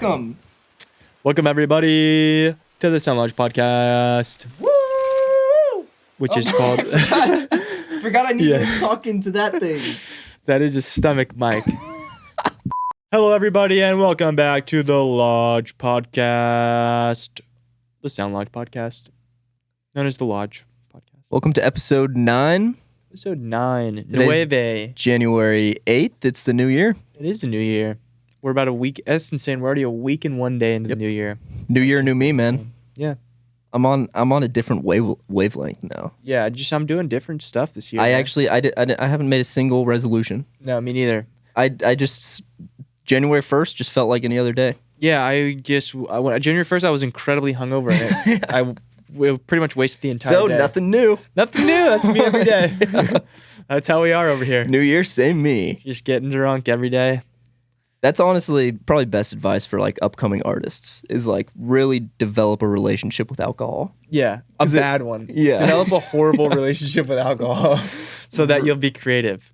Welcome everybody to the Sound Lodge podcast. Woo! Which is called. Forgot I needed to talk into that thing. That is a stomach mic. Hello, everybody, and welcome back to the Lodge podcast, the Sound Lodge podcast, known as the Lodge podcast. Welcome to episode 9. Episode 9. Nueve. January 8th. It's the new year. It is the new year. We're about a week. That's insane. We're already a week and 1 day into the new year. New year, new me, man. Yeah. I'm on a different wavelength now. Yeah, I'm doing different stuff this year. I haven't made a single resolution. No, me neither. I just January 1st just felt like any other day. Yeah, January 1st I was incredibly hungover. We pretty much wasted the entire day. So nothing new. Nothing new. That's me every day. That's how we are over here. New year, same me. Just getting drunk every day. That's honestly probably best advice for like upcoming artists is like really develop a relationship with alcohol. Yeah, a bad one. Yeah. Develop a horrible relationship with alcohol so that you'll be creative.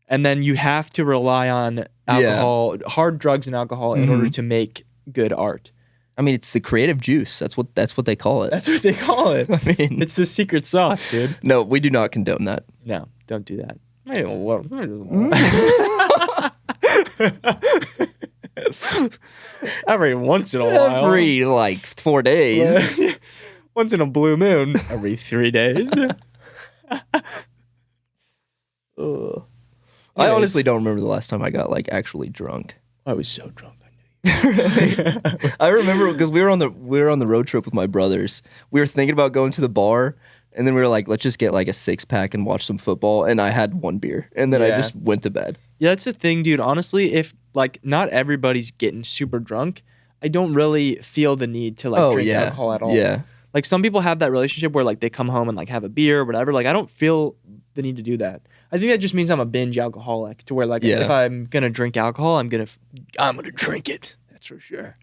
And then you have to rely on alcohol, hard drugs and alcohol in order to make good art. I mean, it's the creative juice. That's what they call it. That's what they call it. I mean, it's the secret sauce, dude. No, we do not condone that. No, don't do that. Every once in a while. Every like 4 days. Once in a blue moon. Every 3 days. I honestly don't remember the last time I got like actually drunk. I was so drunk. I remember because we were on the road trip with my brothers. We were thinking about going to the bar, and then we were like, let's just get like a 6-pack and watch some football. And I had 1 beer, and then I just went to bed. Yeah, that's the thing, dude. Honestly, if like not everybody's getting super drunk, I don't really feel the need to like drink alcohol at all. Yeah. Like some people have that relationship where like they come home and like have a beer or whatever. Like I don't feel the need to do that. I think that just means I'm a binge alcoholic to where like if I'm gonna drink alcohol, I'm gonna drink it. That's for sure.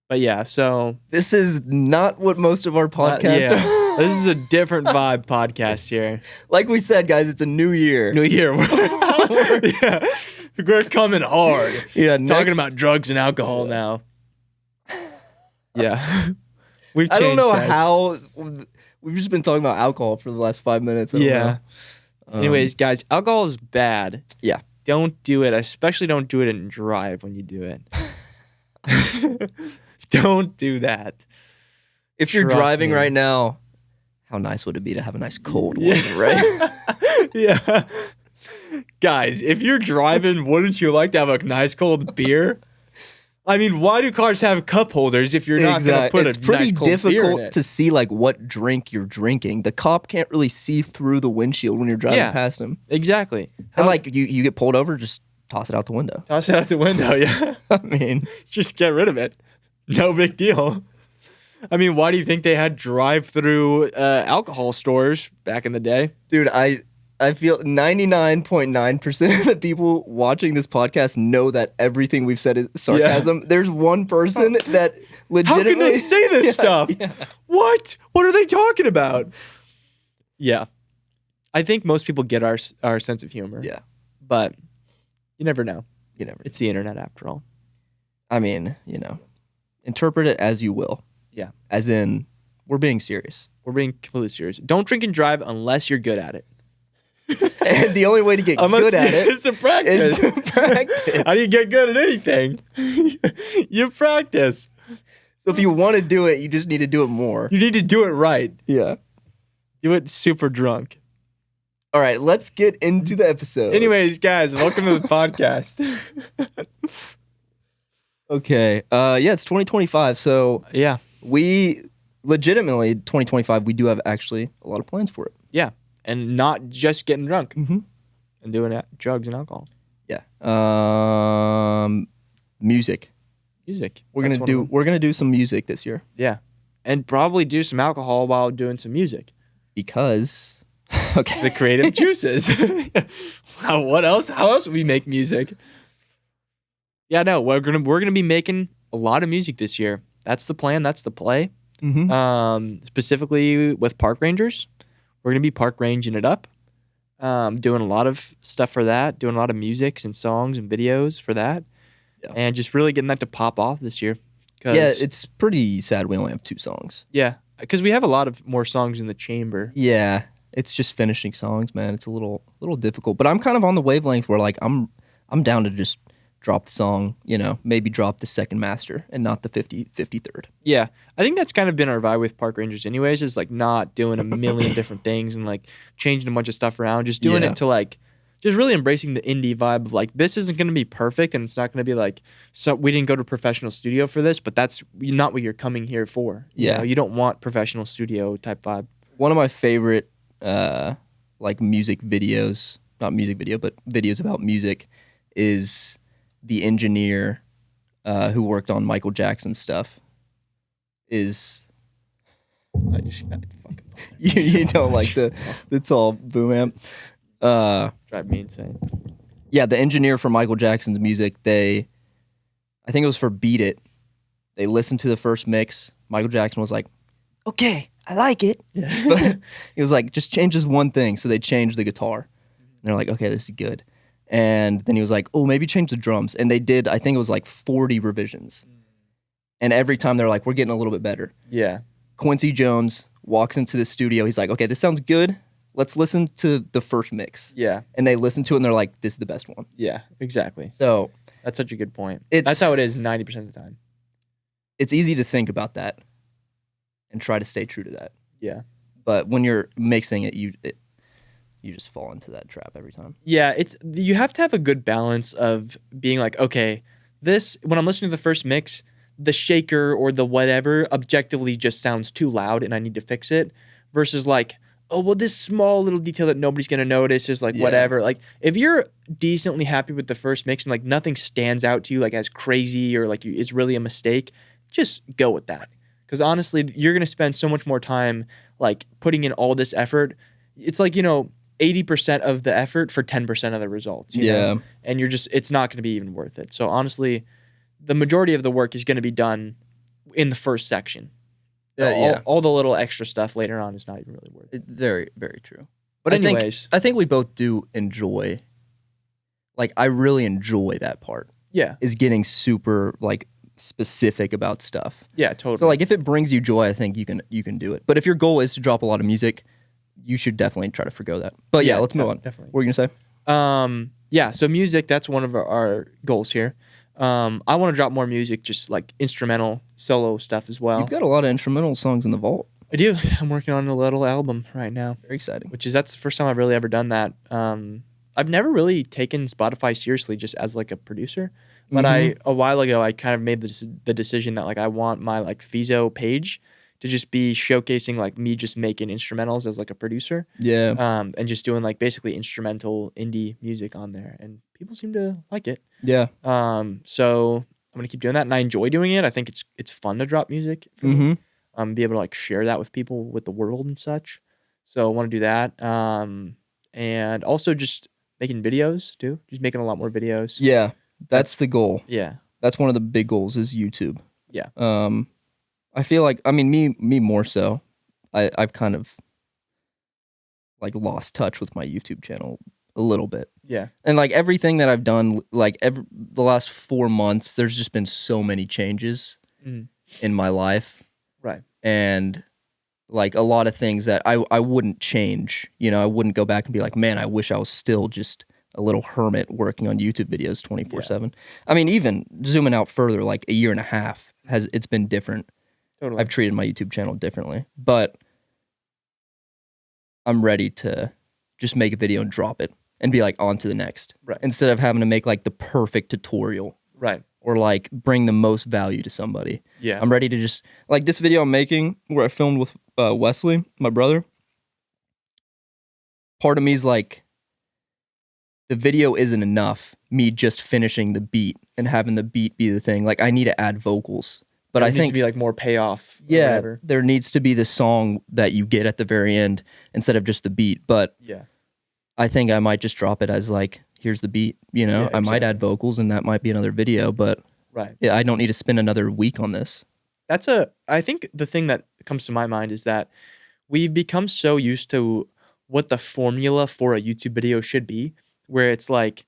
But yeah, so this is not what most of our podcasts are. This is a different vibe podcast here. Like we said, guys, it's a new year. New year. We're coming hard. Yeah, talking about drugs and alcohol now. Yeah. We've changed, I don't know guys. how we've just been talking about alcohol for the last 5 minutes. Anyways, guys, alcohol is bad. Yeah. Don't do it. Especially don't do it and drive when you do it. Don't do that. If you're driving right now, how nice would it be to have a nice cold one, right? Yeah. Guys, if you're driving, wouldn't you like to have a nice cold beer? I mean, why do cars have cup holders if you're not going to put a nice cold beer in it? It's pretty difficult to see like what drink you're drinking. The cop can't really see through the windshield when you're driving past him. Exactly. And like you get pulled over, just toss it out the window. Toss it out the window, yeah. I mean, just get rid of it. No big deal. I mean, why do you think they had drive-through alcohol stores back in the day? Dude, I feel 99.9% of the people watching this podcast know that everything we've said is sarcasm. Yeah. There's one person that legitimately... How can they say this stuff? Yeah. What? What are they talking about? Yeah. I think most people get our sense of humor. Yeah. But you never know. It's the internet after all. I mean, interpret it as you will. Yeah. As in, we're being serious. We're being completely serious. Don't drink and drive unless you're good at it. And the only way to get good at it is to practice. How do you get good at anything? You practice. So if you want to do it, you just need to do it more. You need to do it right. Yeah. Do it super drunk. All right, let's get into the episode. Anyways, guys, welcome to the podcast. Okay. It's 2025. So yeah, we legitimately 2025. We do have actually a lot of plans for it. Yeah. And not just getting drunk and doing drugs and alcohol. Yeah. Music. We're gonna do some music this year. Yeah. And probably do some alcohol while doing some music. Because the creative juices. What else? How else would we make music? Yeah, no, we're gonna be making a lot of music this year. That's the plan. That's the play. Specifically with park rangers. We're going to be park ranging it up, doing a lot of stuff for that, doing a lot of musics and songs and videos for that. and just really getting that to pop off this year. Yeah, it's pretty sad we only have 2 songs. Yeah, because we have a lot of more songs in the chamber. Yeah, it's just finishing songs, man. It's a little difficult, but I'm kind of on the wavelength where like I'm down to just drop the song, maybe drop the second master and not the 53rd. Yeah, I think that's kind of been our vibe with Park Rangers anyways, is like not doing a million different things and like changing a bunch of stuff around, just doing it to like just really embracing the indie vibe of like, this isn't going to be perfect and it's not going to be like, so we didn't go to a professional studio for this, but that's not what you're coming here for. You know, you don't want professional studio type vibe. One of my favorite like music videos, not music video, but videos about music is the engineer who worked on Michael Jackson's stuff is... I just got fucking... you don't like the tall boom amp? Drive me insane. Yeah, the engineer for Michael Jackson's music, I think it was for Beat It, they listened to the first mix. Michael Jackson was like, okay, I like it. Yeah. But he was like, just change this one thing. So they changed the guitar. And they're like, okay, this is good. And then he was like, oh, maybe change the drums. And they did, I think it was like 40 revisions. And every time they're like, we're getting a little bit better. Yeah. Quincy Jones walks into the studio. He's like, okay, this sounds good. Let's listen to the first mix. Yeah. And they listen to it and they're like, this is the best one. Yeah, exactly. So that's such a good point. That's how it is 90% of the time. It's easy to think about that and try to stay true to that. Yeah. But when you're mixing it, you just fall into that trap every time. Yeah, you have to have a good balance of being like, okay, this, when I'm listening to the first mix, the shaker or the whatever objectively just sounds too loud and I need to fix it, versus like, oh, well, this small little detail that nobody's going to notice is like whatever. Like, if you're decently happy with the first mix and like nothing stands out to you like as crazy or like it's really a mistake, just go with that. Because honestly, you're going to spend so much more time like putting in all this effort. It's like, 80% of the effort for 10% of the results. You know? And it's not going to be even worth it. So honestly, the majority of the work is going to be done in the first section. All the little extra stuff later on is not even really worth it. Very, very true. But anyways, I think we both do enjoy, like, I really enjoy that part. Yeah. Is getting super, like, specific about stuff. Yeah, totally. So, like, if it brings you joy, I think you can do it. But if your goal is to drop a lot of music, you should definitely try to forgo that. But yeah, let's move on. Definitely. What were you gonna say? So music, that's one of our goals here. I want to drop more music, just like instrumental solo stuff as well. You've got a lot of instrumental songs in the vault. I do. I'm working on a little album right now. Very exciting. That's the first time I've really ever done that. I've never really taken Spotify seriously just as like a producer. But a while ago, I kind of made the decision that like I want my like Fizo page to just be showcasing like me just making instrumentals as like a producer. Yeah. And just doing like basically instrumental indie music on there. And people seem to like it. Yeah. So I'm gonna keep doing that. And I enjoy doing it. I think it's fun to drop music for me. Be able to like share that with people, with the world and such. So I want to do that. And also just making videos too. Just making a lot more videos. Yeah. That's the goal. Yeah. That's one of the big goals is YouTube. Yeah. I feel like, I mean, me more so. I've kind of like lost touch with my YouTube channel a little bit. Yeah. And like everything that I've done, like the last 4 months, there's just been so many changes in my life. Right. And like a lot of things that I wouldn't change. I wouldn't go back and be like, man, I wish I was still just a little hermit working on YouTube videos 24/7. I mean, even zooming out further, like a year and a half, it's been different. Totally. I've treated my YouTube channel differently, but I'm ready to just make a video and drop it and be like on to the next. Right. Instead of having to make like the perfect tutorial. Right. Or like bring the most value to somebody. Yeah. I'm ready to just, like this video I'm making where I filmed with Wesley, my brother. Part of me is like, the video isn't enough, me just finishing the beat and having the beat be the thing. Like I need to add vocals. But I think needs to be like more payoff. Yeah, whatever. There needs to be the song that you get at the very end instead of just the beat. But yeah, I think I might just drop it as like, here's the beat. Yeah, I might add vocals and that might be another video. But yeah, I don't need to spend another week on this. I think the thing that comes to my mind is that we've become so used to what the formula for a YouTube video should be, where it's like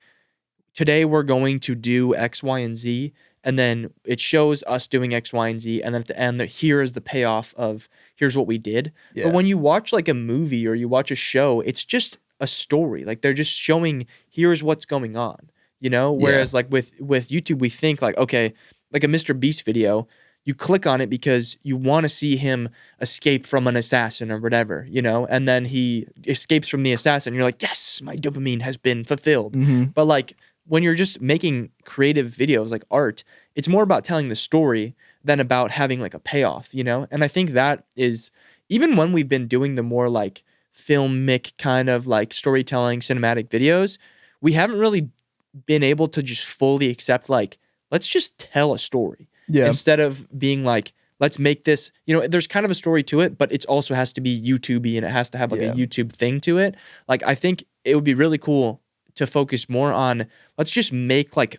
today we're going to do X, Y, and Z, and then it shows us doing X, Y, and Z, and then at the end, here is the payoff of here's what we did. Yeah. But when you watch like a movie or you watch a show, it's just a story. Like they're just showing here's what's going on, you know? Whereas like with YouTube, we think like, okay, like a Mr. Beast video, you click on it because you want to see him escape from an assassin or whatever, you know? And then he escapes from the assassin. And you're like, yes, my dopamine has been fulfilled. Mm-hmm. But like when you're just making creative videos like art, it's more about telling the story than about having like a payoff, you know? And I think that is, even when we've been doing the more like filmic kind of like storytelling cinematic videos, we haven't really been able to just fully accept like, let's just tell a story. Yeah. Instead of being like, let's make this, you know, there's kind of a story to it, but it also has to be YouTube-y and it has to have like a YouTube thing to it. Like, I think it would be really cool to focus more on, let's just make like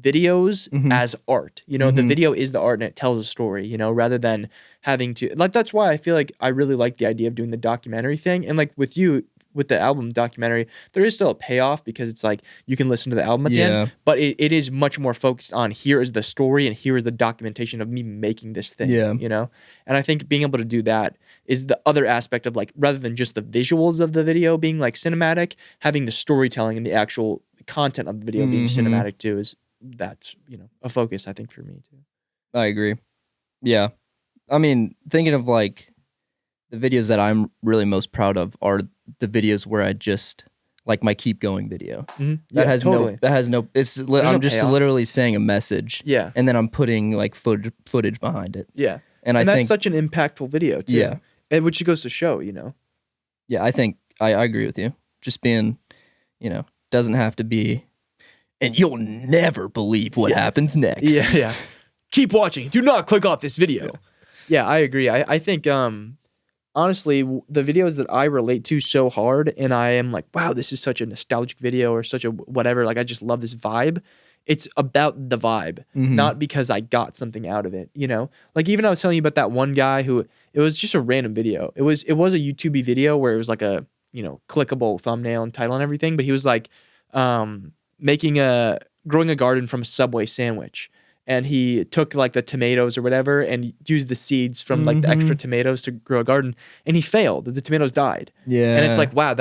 videos as art. You know, the video is the art and it tells a story, you know, rather than having to, like, that's why I feel like I really like the idea of doing the documentary thing. And like with you, with the album documentary, there is still a payoff because it's like you can listen to the album at the end, but it is much more focused on here is the story and here is the documentation of me making this thing, you know? And I think being able to do that is the other aspect of like, rather than just the visuals of the video being like cinematic, having the storytelling and the actual content of the video being cinematic too that's, you know, a focus I think for me too. I agree. Yeah. I mean, thinking of like the videos that I'm really most proud of are the videos where I just like my keep going video. That has no it's I'm just payoff. Literally saying a message. Yeah. And then I'm putting like footage behind it. Yeah. And that's think, such an impactful video too. Yeah. And which goes to show, you know. Yeah, I think I agree with you. Just being, you know, doesn't have to be, and you'll never believe what happens next. Yeah, yeah. Keep watching. Do not click off this video. Yeah, I agree. I think honestly, the videos that I relate to so hard and I am like, wow, this is such a nostalgic video or such a whatever, like I just love this vibe. It's about the vibe, not because I got something out of it, you know? Like even I was telling you about that one guy who, it was just a random video. It was a YouTube video where it was like a, you know, clickable thumbnail and title and everything, but he was like growing a garden from a Subway sandwich. And he took like the tomatoes or whatever and used the seeds from like the extra tomatoes to grow a garden. And he failed. The tomatoes died. Yeah. And it's like, wow,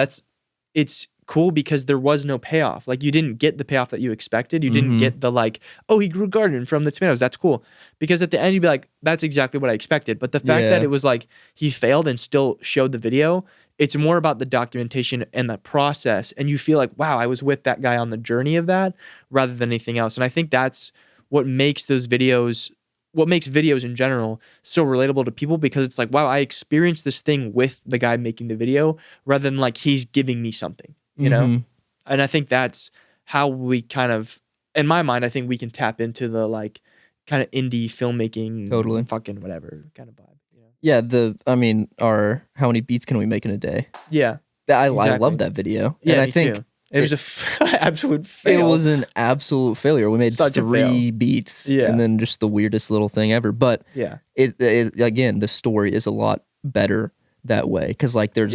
it's cool because there was no payoff. Like you didn't get the payoff that you expected. You didn't get the like, oh, he grew a garden from the tomatoes. That's cool. Because at the end you'd be like, that's exactly what I expected. But the fact that it was like he failed and still showed the video, it's more about the documentation and the process. And you feel like, wow, I was with that guy on the journey of that rather than anything else. And I think that's what makes videos in general so relatable to people, because it's like, wow, I experienced this thing with the guy making the video rather than like he's giving me something, you know? And I think that's how we kind of, in my mind, I think we can tap into the like kind of indie filmmaking, fucking whatever kind of vibe. You know? Yeah, I mean, how many beats can we make in a day? Yeah. I love that video. Yeah, and I think too. It was an absolute fail. It was an absolute failure. We made 3 beats, and then just the weirdest little thing ever. But it again, the story is a lot better that way because like there's,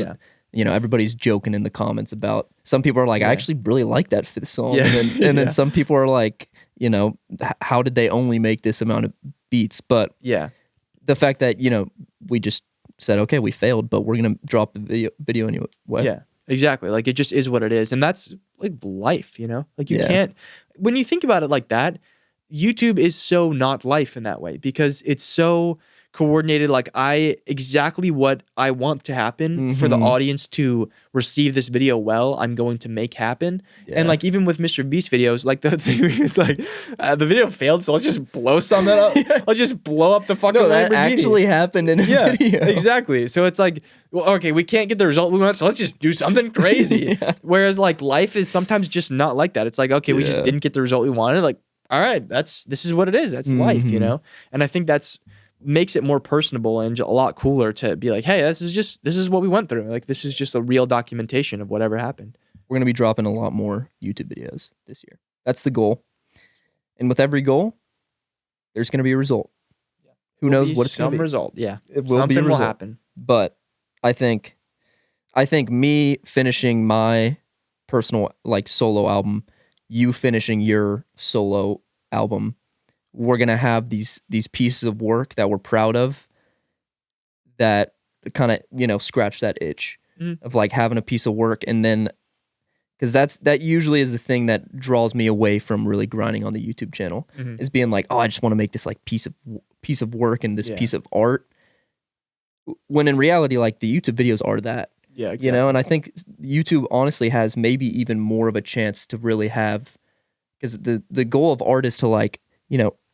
you know, everybody's joking in the comments about. Some people are like, I actually really like that for the song, and then some people are like, you know, how did they only make this amount of beats? But the fact that, you know, we just said, okay, we failed, but we're gonna drop the video anyway. Yeah. Exactly. Like it just is what it is. And that's like life, you know? Like you can't, when you think about it like that, YouTube is so not life in that way because it's so coordinated. Like exactly what I want to happen for the audience to receive this video well, I'm going to make happen. And like even with Mr. Beast videos, like the thing is like the video failed, so let's just blow something up. Let's just blow up the fucking that actually happened in a video. Exactly. So it's like, well, okay, we can't get the result we want, so let's just do something crazy. Whereas like life is sometimes just not like that. It's like, okay, we just didn't get the result we wanted. Like, all right, this is what it is. That's life, you know? And I think that's makes it more personable and a lot cooler to be like, hey, this is what we went through. Like this is just a real documentation of whatever happened. We're going to be dropping a lot more YouTube videos this year. That's the goal. And with every goal, there's going to be a result. Who knows what it's going to be? Some result, yeah. It will be a result. Will happen. But I think me finishing my personal like solo album you finishing your solo album, we're gonna have these pieces of work that we're proud of that kind of scratch that itch of like having a piece of work, and then because that usually is the thing that draws me away from really grinding on the YouTube channel is being like, oh, I just want to make this like piece of work and this piece of art, when in reality like the YouTube videos are that. Yeah, exactly. And I think YouTube honestly has maybe even more of a chance to really have, because the goal of art is to like,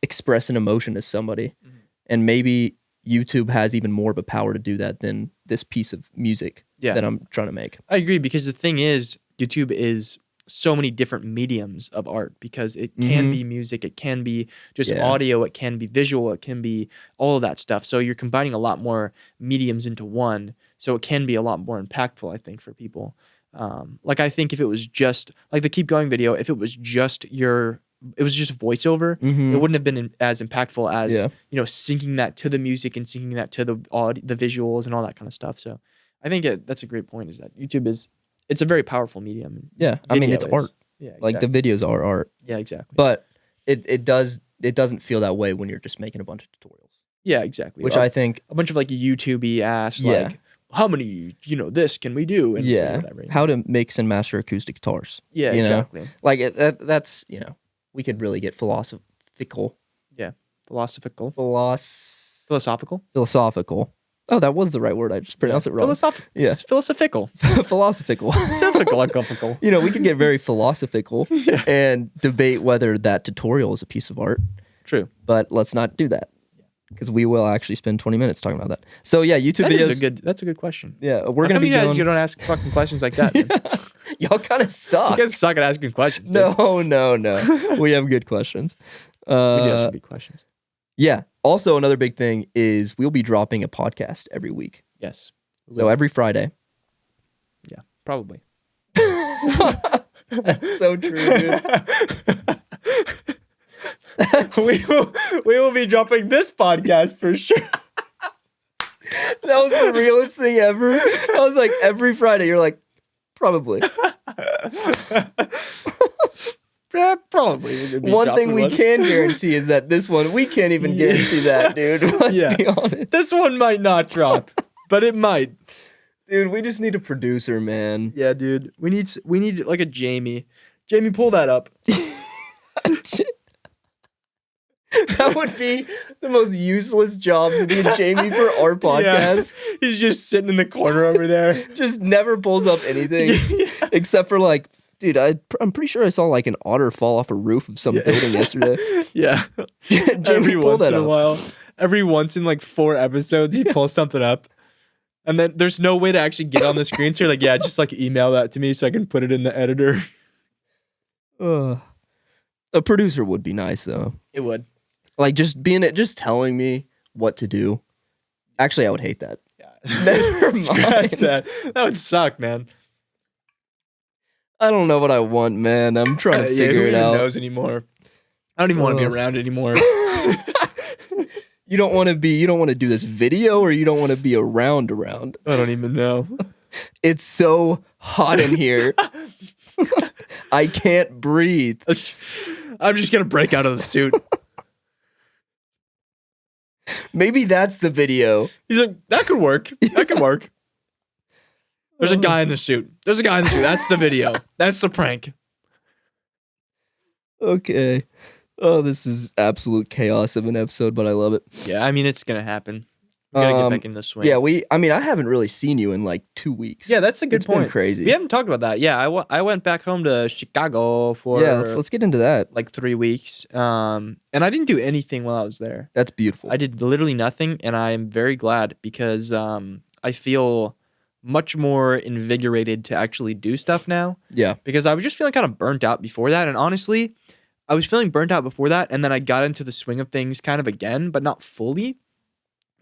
express an emotion to somebody. And maybe YouTube has even more of a power to do that than this piece of music that I'm trying to make. I agree, because the thing is, YouTube is so many different mediums of art, because it can be music, it can be just audio, it can be visual, it can be all of that stuff. So you're combining a lot more mediums into one. So it can be a lot more impactful, I think, for people. Like I think if it was just like the Keep Going video, if it was just voiceover, it wouldn't have been as impactful as syncing that to the music and syncing that to the visuals and all that kind of stuff. So I think that's a great point, is that YouTube it's a very powerful medium. Yeah, I mean, it's art. Yeah, exactly. Like the videos are art. Yeah, exactly. But it doesn't feel that way when you're just making a bunch of tutorials. Yeah, exactly. Which I think a bunch of like YouTube-y ass like, how many this can we do? And whatever. How to mix and master acoustic guitars. Yeah, exactly. Like that's we could really get philosophical. Yeah, philosophical. Oh, that was the right word. I just pronounced it wrong. Philosophical. Philosophical. Philosophical. We could get very philosophical and debate whether that tutorial is a piece of art. True. But let's not do that, because we will actually spend 20 minutes talking about that. So yeah, YouTube videos. That's a good question. Yeah, we're going to be you guys don't ask fucking questions like that. Y'all kind of suck. You guys suck at asking questions. Dude. No. We have good questions. We do have some good questions. Yeah. Also, another big thing is we'll be dropping a podcast every week. Yes. So every Friday. Yeah, probably. That's so true, dude. We will be dropping this podcast for sure. That was the realest thing ever. I was like, every Friday, you're like, probably. Yeah, probably. One thing we can guarantee is that this one, we can't even guarantee that, dude. Let's be honest. This one might not drop, but it might. Dude, we just need a producer, man. Yeah, dude. We need like a Jamie. Jamie, pull that up. That would be the most useless job to be a Jamie for our podcast. Yeah. He's just sitting in the corner over there. Just never pulls up anything except for like, dude, I'm pretty sure I saw like an otter fall off a roof of some building yesterday. Yeah. Every once in a while. Every once in like 4 episodes, he pulls something up. And then there's no way to actually get on the screen. So you're like, yeah, just like email that to me so I can put it in the editor. A producer would be nice though. It would. Like just telling me what to do. Actually, I would hate that. Yeah. Never mind. That would suck, man. I don't know what I want, man. I'm trying to figure it out. Who even knows anymore? I don't even want to be around anymore. You don't want to do this video, or you don't want to be around? I don't even know. It's so hot in here. I can't breathe. I'm just going to break out of the suit. Maybe that's the video. He's like, that could work. That could work. There's a guy in the suit. That's the video. That's the prank. Okay. Oh, this is absolute chaos of an episode, but I love it. Yeah, I mean, it's going to happen. We got to get back in the swing. Yeah, I haven't really seen you in like 2 weeks. Yeah, that's a good point. It's been crazy. We haven't talked about that. Yeah, I went back home to Chicago for let's get into that. Like 3 weeks. And I didn't do anything while I was there. That's beautiful. I did literally nothing, and I am very glad because I feel much more invigorated to actually do stuff now. Yeah. Because I was just feeling kind of burnt out before that, and honestly, I was feeling burnt out before that, and then I got into the swing of things kind of again, but not fully.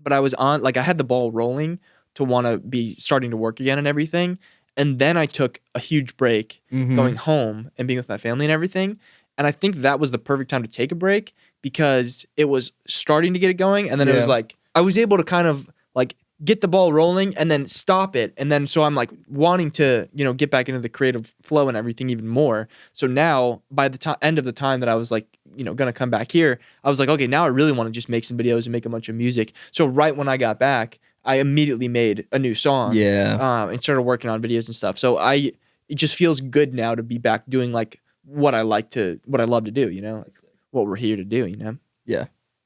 But I was on, like, I had the ball rolling to want to be starting to work again and everything. And then I took a huge break going home and being with my family and everything. And I think that was the perfect time to take a break because it was starting to get it going. And then it was like, I was able to kind of like get the ball rolling and then stop it. And then so I'm like wanting to, get back into the creative flow and everything even more. So now by the end of the time that I was like, going to come back here, I was like, okay, now I really want to just make some videos and make a bunch of music. So right when I got back, I immediately made a new song. Yeah. And started working on videos and stuff. So it just feels good now to be back doing like what I love to do, like what we're here to do, Yeah,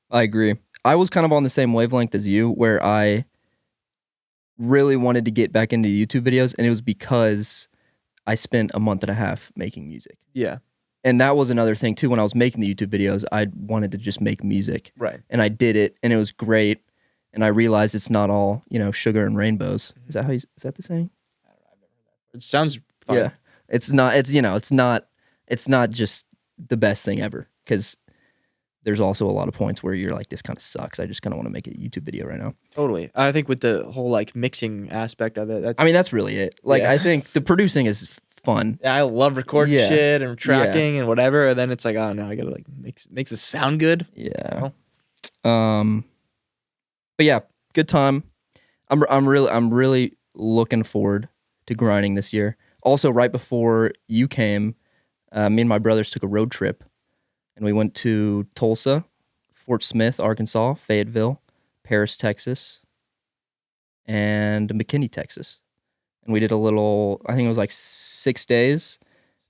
I agree. I was kind of on the same wavelength as you, where I really wanted to get back into YouTube videos, and it was because I spent a month and a half making music. Yeah. And that was another thing too. When I was making the YouTube videos, I wanted to just make music. Right. And I did it, and it was great. And I realized it's not all, sugar and rainbows. Is that the saying? I don't know. I've never heard that. It sounds fun. Yeah. It's not just the best thing ever, because there's also a lot of points where you're like, this kind of sucks. I just kind of want to make a YouTube video right now. Totally. I think with the whole like mixing aspect of it, that's really it. Like, yeah. I think the producing is fun. Yeah, I love recording shit and tracking and whatever. And then it's like, oh no, I gotta like makes it sound good. Yeah. But yeah, good time. I'm really looking forward to grinding this year. Also, right before you came, me and my brothers took a road trip, and we went to Tulsa, Fort Smith, Arkansas, Fayetteville, Paris, Texas, and McKinney, Texas. And we did a little, I think it was like 6 days,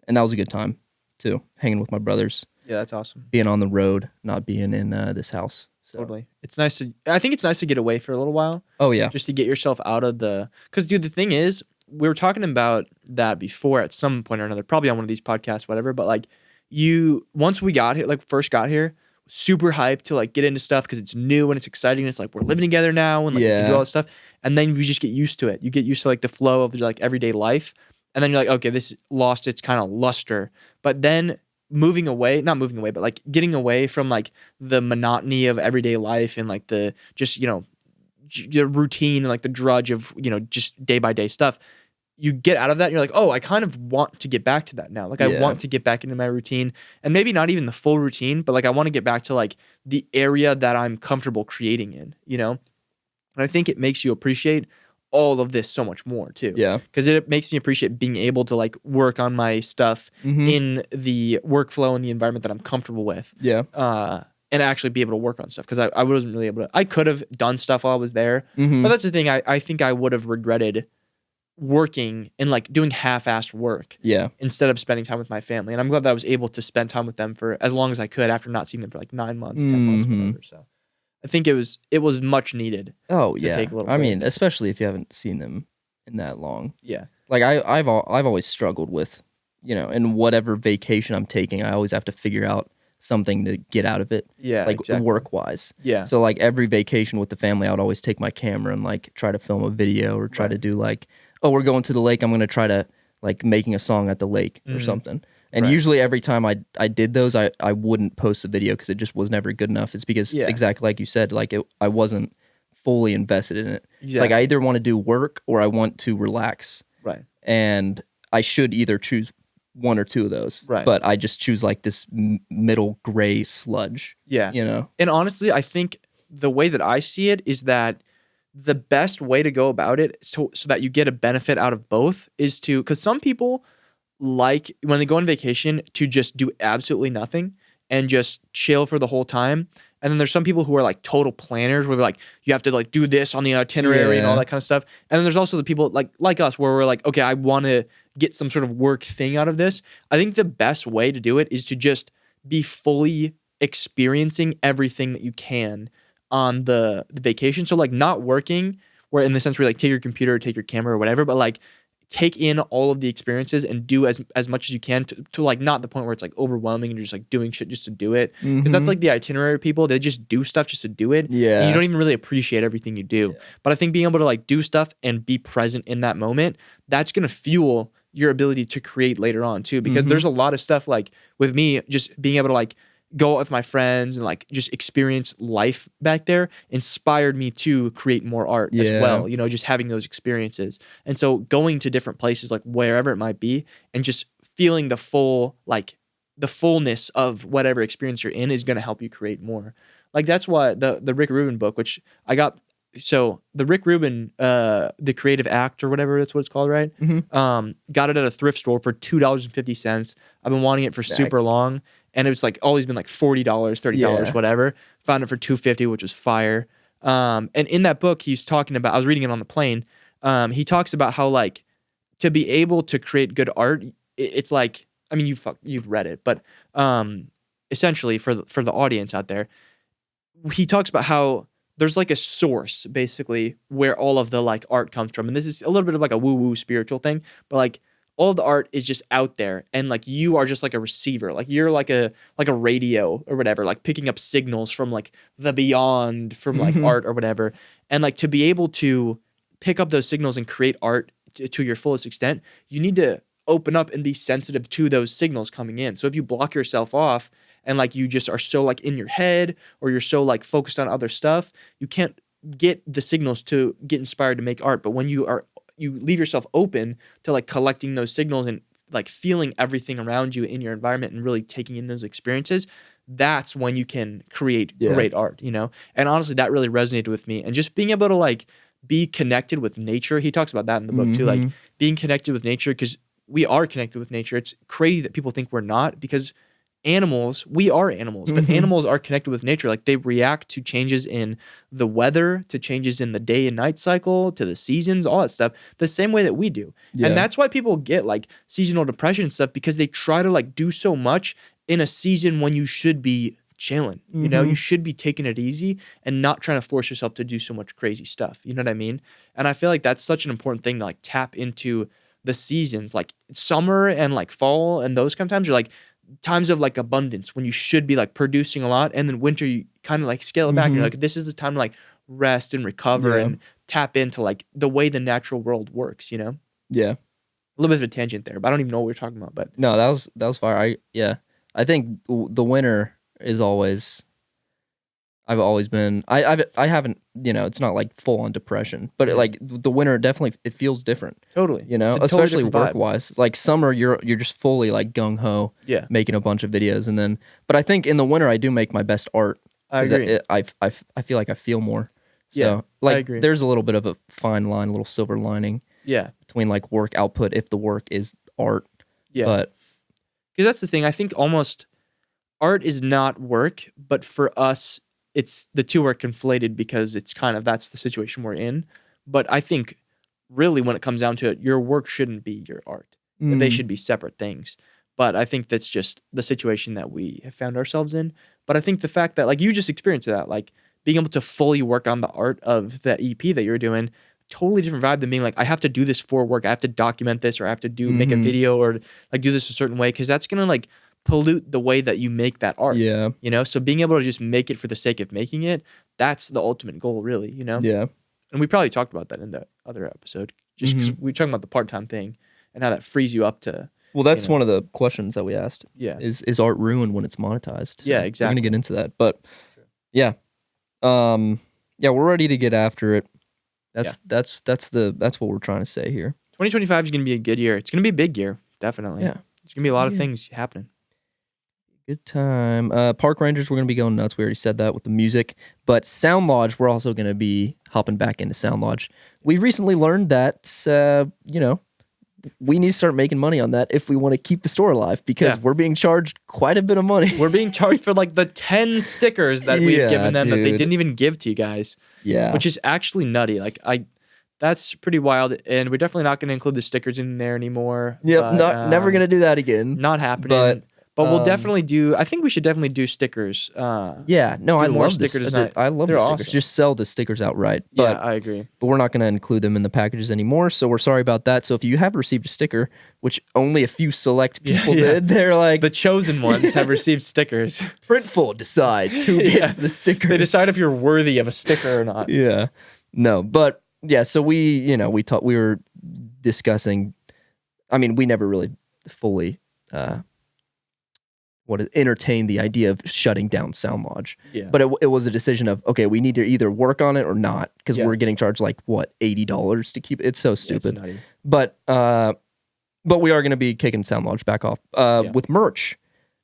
and that was a good time too, hanging with my brothers. Yeah, that's awesome. Being on the road, not being in this house. So. Totally. I think it's nice to get away for a little while. Oh, yeah. Just to get yourself out of because dude, the thing is, we were talking about that before at some point or another, probably on one of these podcasts, whatever, but like once we got here, like first got here, super hyped to like get into stuff because it's new and it's exciting. And it's like we're living together now and like we can do all this stuff. And then you just get used to it. You get used to like the flow of like everyday life. And then you're like, okay, this lost its kind of luster. But then not moving away, but like getting away from like the monotony of everyday life and like the just, your routine and like the drudge of, just day by day stuff. You get out of that and you're like, oh, I kind of want to get back to that now. Like I want to get back into my routine, and maybe not even the full routine, but like I want to get back to like the area that I'm comfortable creating in, And I think it makes you appreciate all of this so much more too. Yeah. Because it makes me appreciate being able to like work on my stuff in the workflow and the environment that I'm comfortable with. Yeah. And actually be able to work on stuff, because I wasn't really able to. I could have done stuff while I was there, but that's the thing. I think I would have regretted working and like doing half-assed work instead of spending time with my family. And I'm glad that I was able to spend time with them for as long as I could after not seeing them for like 9 months, 10 months, whatever. So I think it was much needed. Oh yeah. Take a little I break. mean, especially if you haven't seen them in that long. Yeah. Like I've always struggled with, in whatever vacation I'm taking, I always have to figure out something to get out of it. Yeah. Like exactly. work-wise. Yeah. So like every vacation with the family, I would always take my camera and like try to film a video or try to do like, oh, we're going to the lake, I'm going to try to like making a song at the lake or something. And usually every time I did those, I wouldn't post the video because it just was never good enough. It's because exactly like you said, like I wasn't fully invested in it. It's like I either want to do work or I want to relax. Right. And I should either choose one or two of those. Right. But I just choose like this middle gray sludge. Yeah. And honestly, I think the way that I see it is that the best way to go about it so that you get a benefit out of both is because some people like when they go on vacation to just do absolutely nothing and just chill for the whole time. And then there's some people who are like total planners where they're like, you have to like do this on the itinerary and all that kind of stuff. And then there's also the people like us where we're like, okay, I want to get some sort of work thing out of this. I think the best way to do it is to just be fully experiencing everything that you can on the vacation. So like not working where in the sense where like take your computer, take your camera or whatever, but like take in all of the experiences and do as much as you can to like not the point where it's like overwhelming and you're just like doing shit just to do it. Because that's like the itinerary people, they just do stuff just to do it. Yeah. And you don't even really appreciate everything you do. Yeah. But I think being able to like do stuff and be present in that moment, that's going to fuel your ability to create later on too. Because there's a lot of stuff like with me, just being able to like go out with my friends and like just experience life back there inspired me to create more art as well, just having those experiences. And so going to different places, like wherever it might be, and just feeling the fullness of whatever experience you're in is going to help you create more. Like that's why the Rick Rubin book, which I got so the Rick Rubin, the Creative Act or whatever that's what it's called, right? Got it at a thrift store for $2.50. I've been wanting it for super long, and it was like always been like $40, $30, whatever. Found it for $2.50, which was fire. And in that book, he's talking about. I was reading it on the plane. He talks about how like to be able to create good art, it's like, I mean, you've read it, but essentially for the audience out there, he talks about how there's like a source basically where all of the like art comes from. And this is a little bit of like a woo-woo spiritual thing, but like all of the art is just out there and like you are just like a receiver. Like you're like a radio or whatever, like picking up signals from like the beyond from like art or whatever. And like to be able to pick up those signals and create art to your fullest extent, you need to open up and be sensitive to those signals coming in. So if you block yourself off and like you just are so like in your head or you're so like focused on other stuff, you can't get the signals to get inspired to make art. But when you leave yourself open to like collecting those signals and like feeling everything around you in your environment and really taking in those experiences, that's when you can create great art, you know? And honestly, that really resonated with me. And just being able to like be connected with nature. He talks about that in the book too, like being connected with nature, because we are connected with nature. It's crazy that people think we're not, because we are animals, but animals are connected with nature. Like they react to changes in the weather, to changes in the day and night cycle, to the seasons, all that stuff, the same way that we do. Yeah. And that's why people get like seasonal depression and stuff, because they try to like do so much in a season when you should be chilling. You know, you should be taking it easy and not trying to force yourself to do so much crazy stuff. You know what I mean? And I feel like that's such an important thing to like tap into the seasons, like summer and like fall and those kind of times are like times of like abundance when you should be like producing a lot, and then winter you kind of like scale it back and you're like, this is the time to like rest and recover and tap into like the way the natural world works, you know? Yeah. A little bit of a tangent there, but I don't even know what we're talking about. But no, that was fire. I think the winter is always, I've always been, I haven't, you know, it's not like full on depression, but like the winter definitely, it feels different. Totally. You know, especially work wise. Like summer, you're just fully like gung ho, making a bunch of videos, and then, but I think in the winter I do make my best art. I agree. I feel like I feel more. So like I agree. There's a little bit of a fine line, a little silver lining. Between like work output if the work is art. But because that's the thing, I think almost art is not work, but for us, it's the two are conflated because it's kind of, that's the situation we're in. But I think really when it comes down to it, your work shouldn't be your art. They should be separate things. But I think that's just the situation that we have found ourselves in. But I think the fact that like you just experienced that, like being able to fully work on the art of the EP that you're doing, totally different vibe than being like, I have to do this for work. I have to document this, or I have to make a video, or like do this a certain way. 'Cause that's going to like pollute the way that you make that art. You know? So being able to just make it for the sake of making it, that's the ultimate goal, really, you know? And we probably talked about that in the other episode, just because we were talking about the part-time thing and how that frees you up to. Well, that's one of the questions that we asked. Is art ruined when it's monetized? So exactly. We're going to get into that. But we're ready to get after it. That's what we're trying to say here. 2025 is going to be a good year. It's going to be a big year, definitely. Yeah. There's going to be a lot of things happening. Good time. Park Rangers, we're going to be going nuts. We already said that with the music. But Sound Lodge, we're also going to be hopping back into Sound Lodge. We recently learned that, we need to start making money on that if we want to keep the store alive, because we're being charged quite a bit of money. We're being charged for like the 10 stickers that we've given them that they didn't even give to you guys. Yeah. Which is actually nutty. Like that's pretty wild. And we're definitely not going to include the stickers in there anymore. Yep. Never going to do that again. Not happening. But we'll definitely do. I think we should definitely do stickers. I love stickers. I love the stickers. Awesome. Just sell the stickers outright. But, I agree. But we're not going to include them in the packages anymore. So we're sorry about that. So if you have received a sticker, which only a few select people did, they're like the chosen ones have received stickers. Printful decides who gets the stickers. They decide if you're worthy of a sticker or not. No, but so we were discussing. I mean, we never really fully. Entertain the idea of shutting down Sound Lodge. But it was a decision of, okay, we need to either work on it or not, because we're getting charged like $80 to keep it. It's so stupid. It's but we are going to be kicking Sound Lodge back off with merch.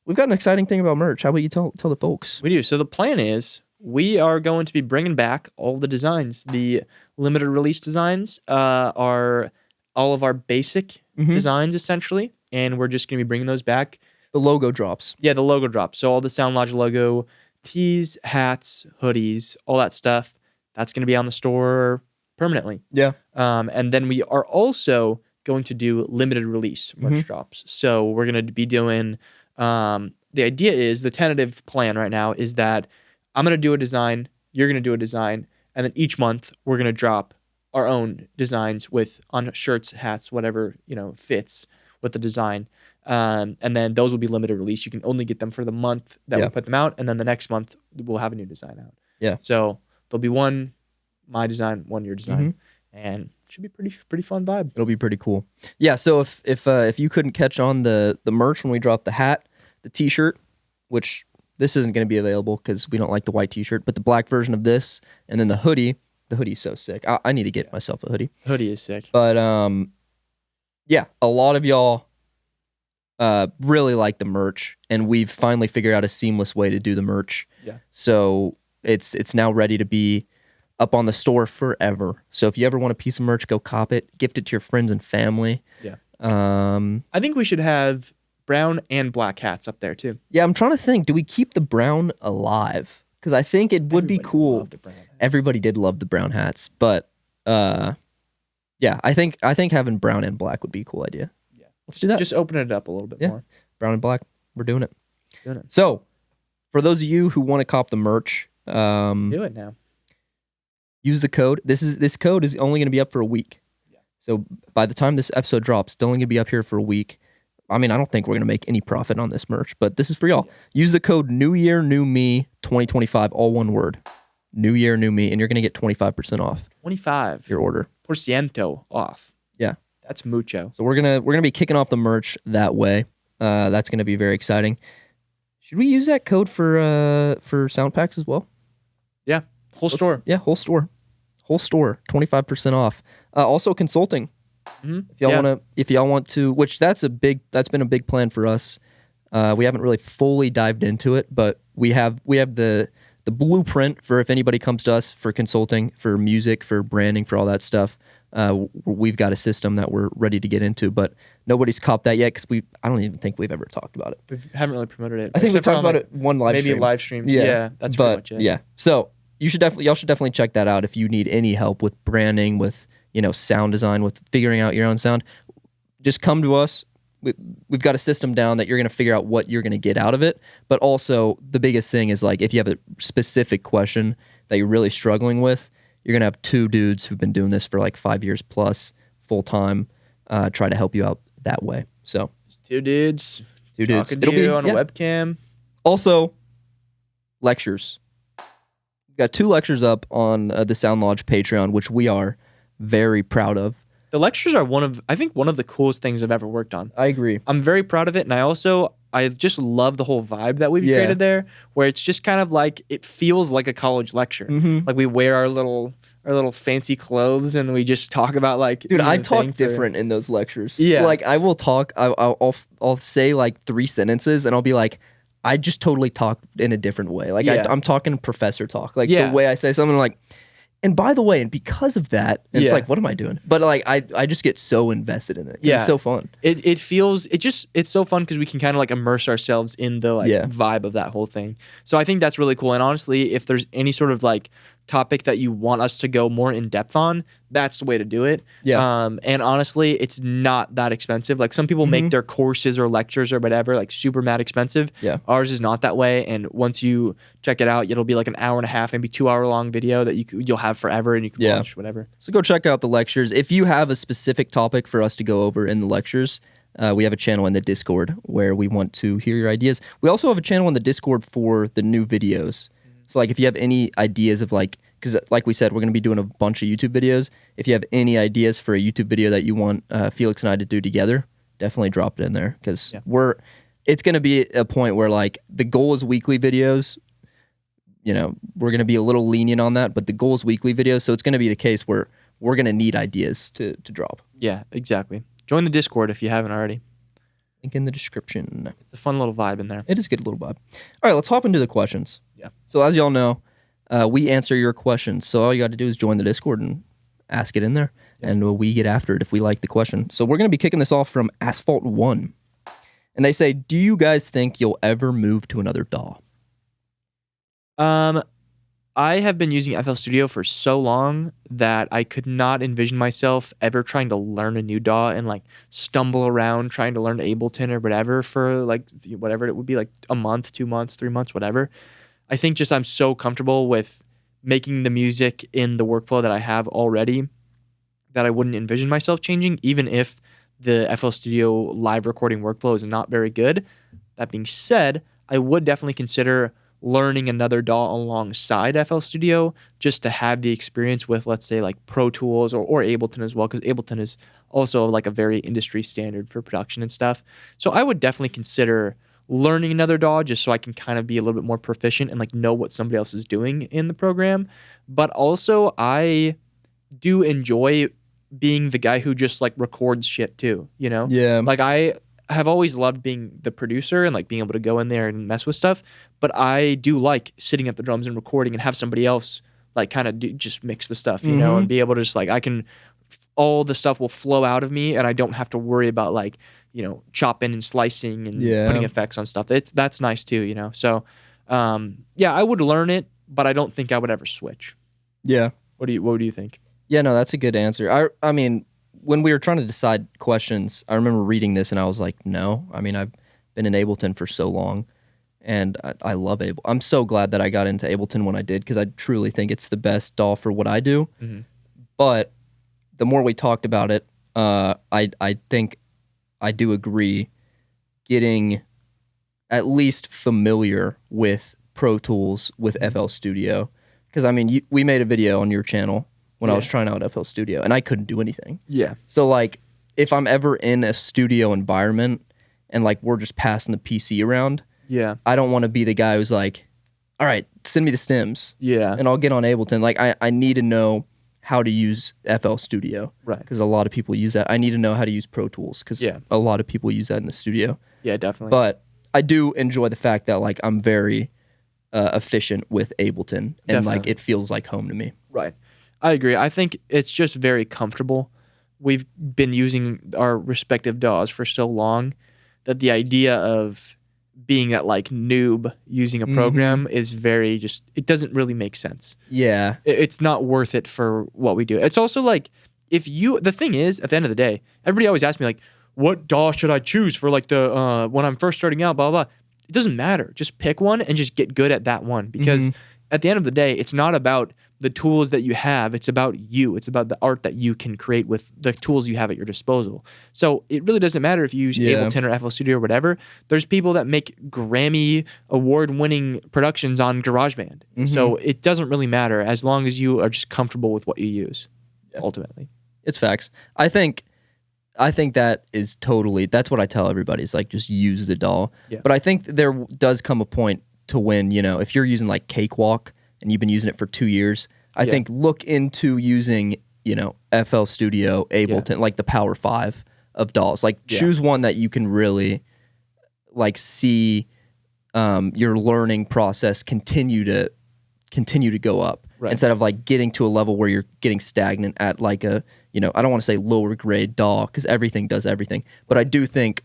We've got an exciting thing about merch. How about you tell the folks? We do. So the plan is we are going to be bringing back all the designs. The limited release designs are all of our basic designs, essentially. And we're just going to be bringing those back. The logo drops. Yeah, the logo drops. So all the Sound Lodge logo, tees, hats, hoodies, all that stuff, that's going to be on the store permanently. Yeah. And then we are also going to do limited release merch drops. So we're going to be doing, the idea is, the tentative plan right now is that I'm going to do a design, you're going to do a design, and then each month we're going to drop our own designs on shirts, hats, whatever, fits with the design. And then those will be limited release. You can only get them for the month that we put them out, and then the next month we'll have a new design out. Yeah. So there'll be one my design, one your design, and it should be pretty fun vibe. It'll be pretty cool. Yeah. So if you couldn't catch on the merch when we dropped the hat, the T-shirt, which this isn't going to be available because we don't like the white T-shirt, but the black version of this, and then the hoodie. The hoodie's so sick. I need to get myself a hoodie. Hoodie is sick. But yeah, a lot of y'all really like the merch, and we've finally figured out a seamless way to do the merch. Yeah. So it's now ready to be up on the store forever. So if you ever want a piece of merch, go cop it, gift it to your friends and family. Yeah. I think we should have brown and black hats up there too. Yeah, I'm trying to think. Do we keep the brown alive? Because I think it would be cool. Everybody did love the brown hats, but yeah, I think having brown and black would be a cool idea. Yeah, let's do that. Just open it up a little bit more. Brown and black, we're doing it. So, for those of you who want to cop the merch, do it now. Use the code. This code is only going to be up for a week. Yeah. So by the time this episode drops, it's only going to be up here for a week. I mean, I don't think we're going to make any profit on this merch, but this is for y'all. Use the code New Year New Me 2025, all one word. New Year New Me, and you're going to get 25% off. 25 your order. % off. Yeah, that's mucho. So we're gonna be kicking off the merch that way. That's going to be very exciting. Should we use that code for sound packs as well? Yeah, whole store. Yeah, whole store, 25% off. Also consulting. If y'all want to, which that's been a big plan for us. We haven't really fully dived into it, but we have the blueprint for if anybody comes to us for consulting, for music, for branding, for all that stuff. We've got a system that we're ready to get into, but nobody's copped that yet because I don't even think we've ever talked about it. We haven't really promoted it. I think we talked about it one live stream. Maybe live streams. Yeah, that's pretty much it. Yeah, so y'all should definitely check that out if you need any help with branding, with sound design, with figuring out your own sound. Just come to us. We've got a system down that you're going to figure out what you're going to get out of it. But also, the biggest thing is, like, if you have a specific question that you're really struggling with, you're going to have two dudes who've been doing this for like 5 years plus, full time, try to help you out that way. So, two dudes. It'll be on a webcam. Also, lectures. We've got 2 lectures up on the Sound Lodge Patreon, which we are very proud of. The lectures are one of the coolest things I've ever worked on. I agree. I'm very proud of it, and I just love the whole vibe that we've created there, where it's just kind of like, it feels like a college lecture. Like we wear our little fancy clothes and we just talk about like. Dude, I talk different in those lectures. Yeah, like I will talk. I'll say like 3 sentences and I'll be like, I just totally talk in a different way. Like I'm talking professor talk. Like the way I say something, like. And by the way, and because of that, it's like, what am I doing? But like, I just get so invested in it. It's so fun. It's so fun because we can kind of like immerse ourselves in the vibe of that whole thing. So I think that's really cool. And honestly, if there's any sort of like topic that you want us to go more in depth on, that's the way to do it. Yeah. And honestly, it's not that expensive. Like some people make their courses or lectures or whatever like super mad expensive. Yeah. Ours is not that way. And once you check it out, it'll be like an hour and a half, maybe 2 hour long video that you'll have forever and you can watch whatever. So go check out the lectures. If you have a specific topic for us to go over in the lectures, we have a channel in the Discord where we want to hear your ideas. We also have a channel in the Discord for the new videos. So like if you have any ideas of like, because like we said, we're going to be doing a bunch of YouTube videos. If you have any ideas for a YouTube video that you want Felix and I to do together, definitely drop it in there because it's going to be a point where like the goal is weekly videos. We're going to be a little lenient on that, but the goal is weekly videos. So it's going to be the case where we're going to need ideas to drop. Yeah, exactly. Join the Discord if you haven't already. Link in the description. It's a fun little vibe in there. It is a good little vibe. All right, let's hop into the questions. Yeah. So as y'all know, We answer your questions. So all you got to do is join the Discord and ask it in there, and we get after it if we like the question. So we're going to be kicking this off from Asphalt 1. And they say, do you guys think you'll ever move to another DAW? I have been using FL Studio for so long that I could not envision myself ever trying to learn a new DAW and like stumble around trying to learn Ableton or whatever for like whatever it would be, like a month, 2 months, 3 months, whatever. I think just I'm so comfortable with making the music in the workflow that I have already that I wouldn't envision myself changing, even if the FL Studio live recording workflow is not very good. That being said, I would definitely consider learning another DAW alongside FL Studio just to have the experience with, let's say, like Pro Tools or Ableton as well, because Ableton is also like a very industry standard for production and stuff. So I would definitely consider learning another DAW just so I can kind of be a little bit more proficient and like know what somebody else is doing in the program. But also I do enjoy being the guy who just like records shit too, you know? Yeah. Like I have always loved being the producer and like being able to go in there and mess with stuff, but I do like sitting at the drums and recording and have somebody else like kind of just mix the stuff, you know, and be able to just like all the stuff will flow out of me and I don't have to worry about like, you know, chopping and slicing and putting effects on stuff. That's nice too, you know. So yeah, I would learn it, but I don't think I would ever switch. Yeah. What do you think? Yeah, no, that's a good answer. I mean, when we were trying to decide questions, I remember reading this and I was like, no. I mean, I've been in Ableton for so long and I love Ableton. I'm so glad that I got into Ableton when I did because I truly think it's the best DAW for what I do. Mm-hmm. But the more we talked about it, I think I do agree getting at least familiar with Pro Tools with FL Studio. Because, I mean, we made a video on your channel when I was trying out FL Studio, and I couldn't do anything. Yeah. So, like, if I'm ever in a studio environment and, like, we're just passing the PC around, I don't want to be the guy who's like, all right, send me the stems. Yeah. And I'll get on Ableton. Like, I need to know how to use FL Studio. Right. Because a lot of people use that. I need to know how to use Pro Tools because a lot of people use that in the studio. Yeah, definitely. But I do enjoy the fact that, like, I'm very efficient with Ableton. And, like, it feels like home to me. Right. I agree. I think it's just very comfortable. We've been using our respective DAWs for so long that the idea of being that like noob using a program is very just, it doesn't really make sense. Yeah. It's not worth it for what we do. It's also like, the thing is, at the end of the day, everybody always asks me like, what DAW should I choose for like the, when I'm first starting out, blah, blah, blah. It doesn't matter. Just pick one and just get good at that one because at the end of the day, it's not about the tools that you have. It's about you. It's about the art that you can create with the tools you have at your disposal. So it really doesn't matter if you use Ableton or FL Studio or whatever. There's people that make Grammy award-winning productions on GarageBand. So it doesn't really matter as long as you are just comfortable with what you use, ultimately. It's facts. I think that is totally, that's what I tell everybody is like, just use the DAW. Yeah. But I think there does come a point to when, you know, if you're using like Cakewalk and you've been using it for 2 years, I think look into using, you know, FL Studio, Ableton, like the Power 5 of DAWs. Like choose one that you can really like see your learning process continue to go up instead of like getting to a level where you're getting stagnant at like a, you know, I don't want to say lower grade DAW because everything does everything, but I do think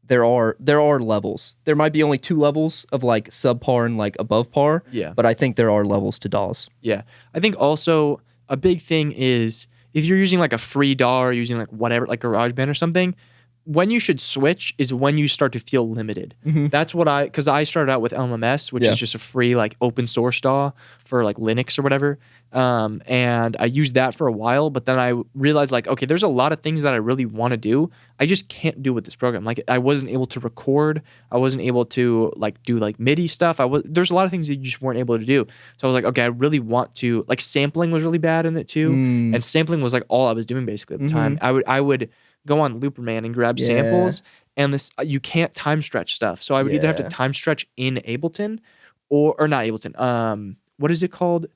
there are levels. There might be only 2 levels of like subpar and like above par. Yeah. But I think there are levels to DAWs. Yeah. I think also a big thing is if you're using like a free DAW or using like whatever, like GarageBand or something, when you should switch is when you start to feel limited. That's what because I started out with LMS, which is just a free like open source DAW for like Linux or whatever. And I used that for a while, but then I realized like, okay, there's a lot of things that I really want to do. I just can't do with this program. Like I wasn't able to record. I wasn't able to like do like MIDI stuff. There's a lot of things that you just weren't able to do. So I was like, okay, I really want to, like sampling was really bad in it too. And sampling was like all I was doing basically at the time. I would go on Looperman and grab samples, and this you can't time stretch stuff. So I would either have to time stretch in Ableton or not Ableton. What is it called?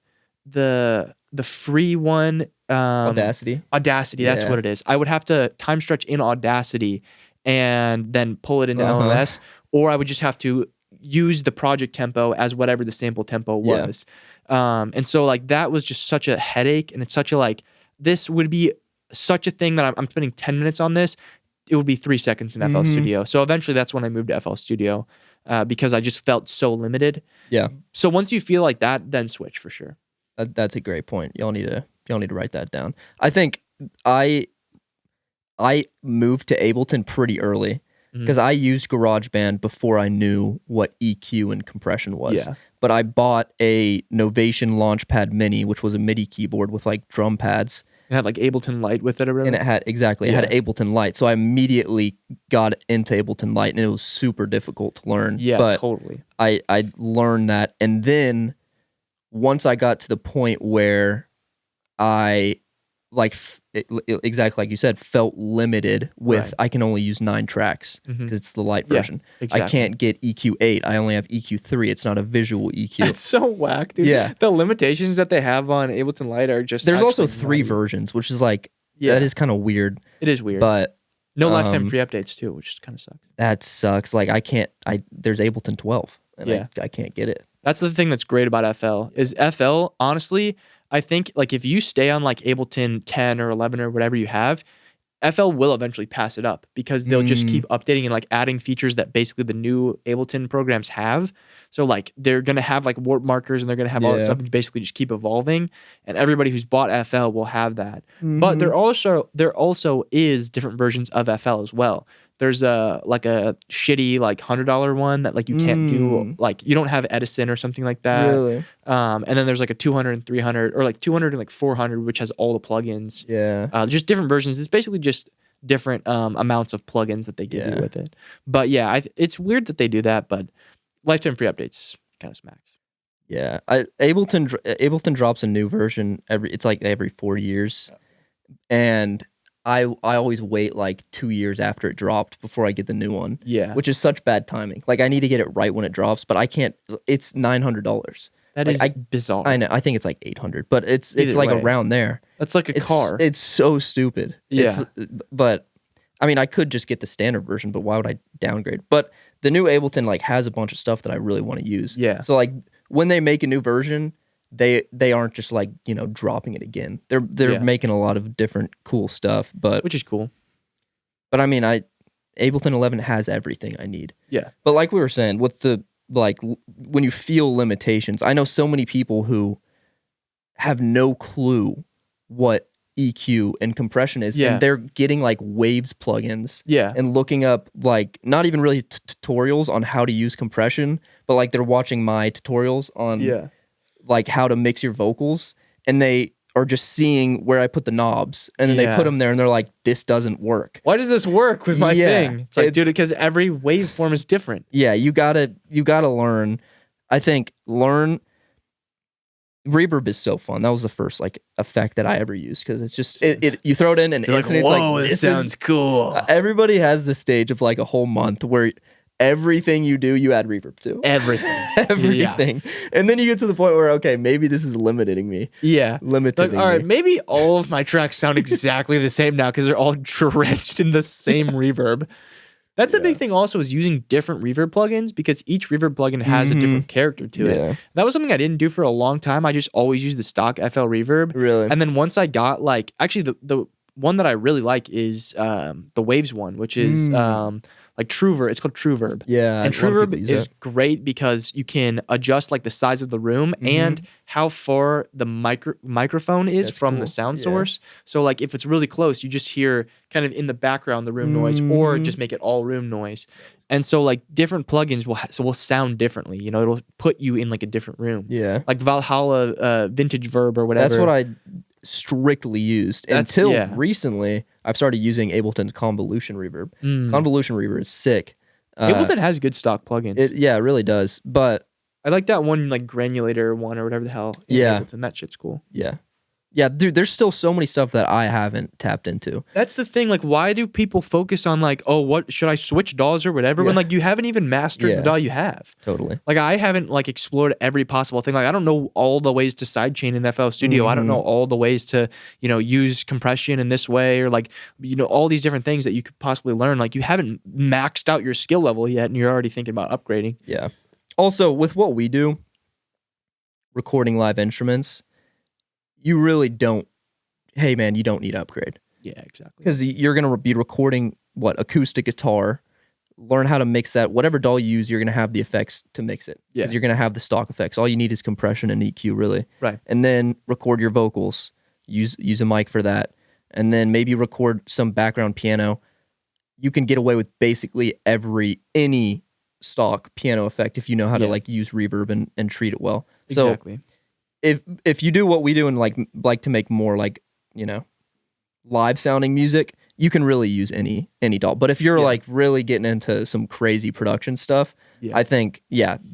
The free one. Audacity. Audacity, that's what it is. I would have to time stretch in Audacity and then pull it into LMS, or I would just have to use the project tempo as whatever the sample tempo was. And so like that was just such a headache, and it's such a like, this would be such a thing that I'm spending 10 minutes on this. It would be 3 seconds in FL Studio. So eventually that's when I moved to FL Studio because I just felt so limited. Yeah. So once you feel like that, then switch for sure. That's a great point. Y'all need to write that down. I think I moved to Ableton pretty early because I used GarageBand before I knew what EQ and compression was. Yeah. But I bought a Novation Launchpad Mini, which was a MIDI keyboard with like drum pads. It had like Ableton Light with it or whatever. And it had Ableton Light. So I immediately got into Ableton Light, and it was super difficult to learn. Yeah, but totally. I learned that, and then once I got to the point where I exactly like you said, felt limited with I can only use 9 tracks because it's the light version. Exactly. I can't get EQ 8. I only have EQ 3. It's not a visual EQ. That's so whack, dude. Yeah. The limitations that they have on Ableton Light are just there's also 3 versions, which is like that is kind of weird. It is weird. But no lifetime free updates too, which kind of sucks. That sucks. Like there's Ableton 12 and I can't get it. That's the thing that's great about FL is FL, honestly, I think like if you stay on like Ableton 10 or 11 or whatever you have, FL will eventually pass it up because they'll just keep updating and like adding features that basically the new Ableton programs have. So like they're going to have like warp markers and they're going to have all that stuff and basically just keep evolving. And everybody who's bought FL will have that. But there also is different versions of FL as well. There's a shitty like $100 one that like you can't do, like you don't have Edison or something like that. Really? And then there's like a 200 and 300 or like 200 and like 400, which has all the plugins. Yeah. Just different versions. It's basically just different amounts of plugins that they give you with it. But yeah, it's weird that they do that, but lifetime free updates kind of smacks. Yeah. Ableton drops a new version every 4 years. And I always wait like 2 years after it dropped before I get the new one. Yeah. Which is such bad timing. Like I need to get it right when it drops, but I can't. It's $900. That is bizarre. I know. I think it's like 800, but it's like around there. That's like a car. It's so stupid. Yeah. But I mean, I could just get the standard version, but why would I downgrade? But the new Ableton like has a bunch of stuff that I really want to use. Yeah. So like when they make a new version, they aren't just like, dropping it again. They're making a lot of different cool stuff, but which is cool. But I mean, Ableton 11 has everything I need. Yeah. But like we were saying, with the like when you feel limitations, I know so many people who have no clue what EQ and compression is, and they're getting like Waves plugins, and looking up like not even really tutorials on how to use compression, but like they're watching my tutorials on like how to mix your vocals, and they are just seeing where I put the knobs, and then they put them there, and they're like, "This doesn't work. Why does this work with my thing?" It's like, dude, because every waveform is different. Yeah, you gotta learn. I think reverb is so fun. That was the first like effect that I ever used because it's just you throw it in and it's like, this sounds cool. Everybody has this stage of like a whole month where everything you do, you add reverb to. Everything. And then you get to the point where, okay, maybe this is limiting me. Yeah. Limiting me. All right, maybe all of my tracks sound exactly the same now because they're all drenched in the same reverb. That's a big thing also, is using different reverb plugins because each reverb plugin has a different character to it. That was something I didn't do for a long time. I just always used the stock FL reverb. Really? And then once I got like, actually the one that I really like is the Waves one, which is like TrueVerb. It's called TrueVerb. Yeah. And TrueVerb is great because you can adjust like the size of the room and how far the microphone is from the sound source. So like if it's really close, you just hear kind of in the background the room noise, or just make it all room noise. And so like different plugins will sound differently. It'll put you in like a different room. Yeah. Like Valhalla Vintage Verb or whatever. That's what I strictly used until recently. I've started using Ableton's Convolution Reverb. Convolution Reverb is sick. Ableton has good stock plugins. It really does. But I like that one like granulator one or whatever the hell. Ableton. That shit's cool. Yeah, dude, there's still so many stuff that I haven't tapped into. That's the thing. Like, why do people focus on like, oh, what should I switch DAWs or whatever, when like you haven't even mastered the DAW you have? Totally. Like, I haven't like explored every possible thing. Like, I don't know all the ways to sidechain in FL Studio. I don't know all the ways to, use compression in this way, or like, all these different things that you could possibly learn. Like, you haven't maxed out your skill level yet, and you're already thinking about upgrading. Yeah. Also, with what we do, recording live instruments, you really don't. Hey, man, you don't need to upgrade. Yeah, exactly. Because you're going to be recording acoustic guitar. Learn how to mix that. Whatever DAW you use, you're going to have the effects to mix it. Yeah. Because you're going to have the stock effects. All you need is compression and EQ, really. Right. And then record your vocals. Use a mic for that. And then maybe record some background piano. You can get away with basically any stock piano effect if you know how to like use reverb and treat it well. Exactly. So if you do what we do and like to make more like, live sounding music, you can really use any DAW. But if you're like really getting into some crazy production stuff, I think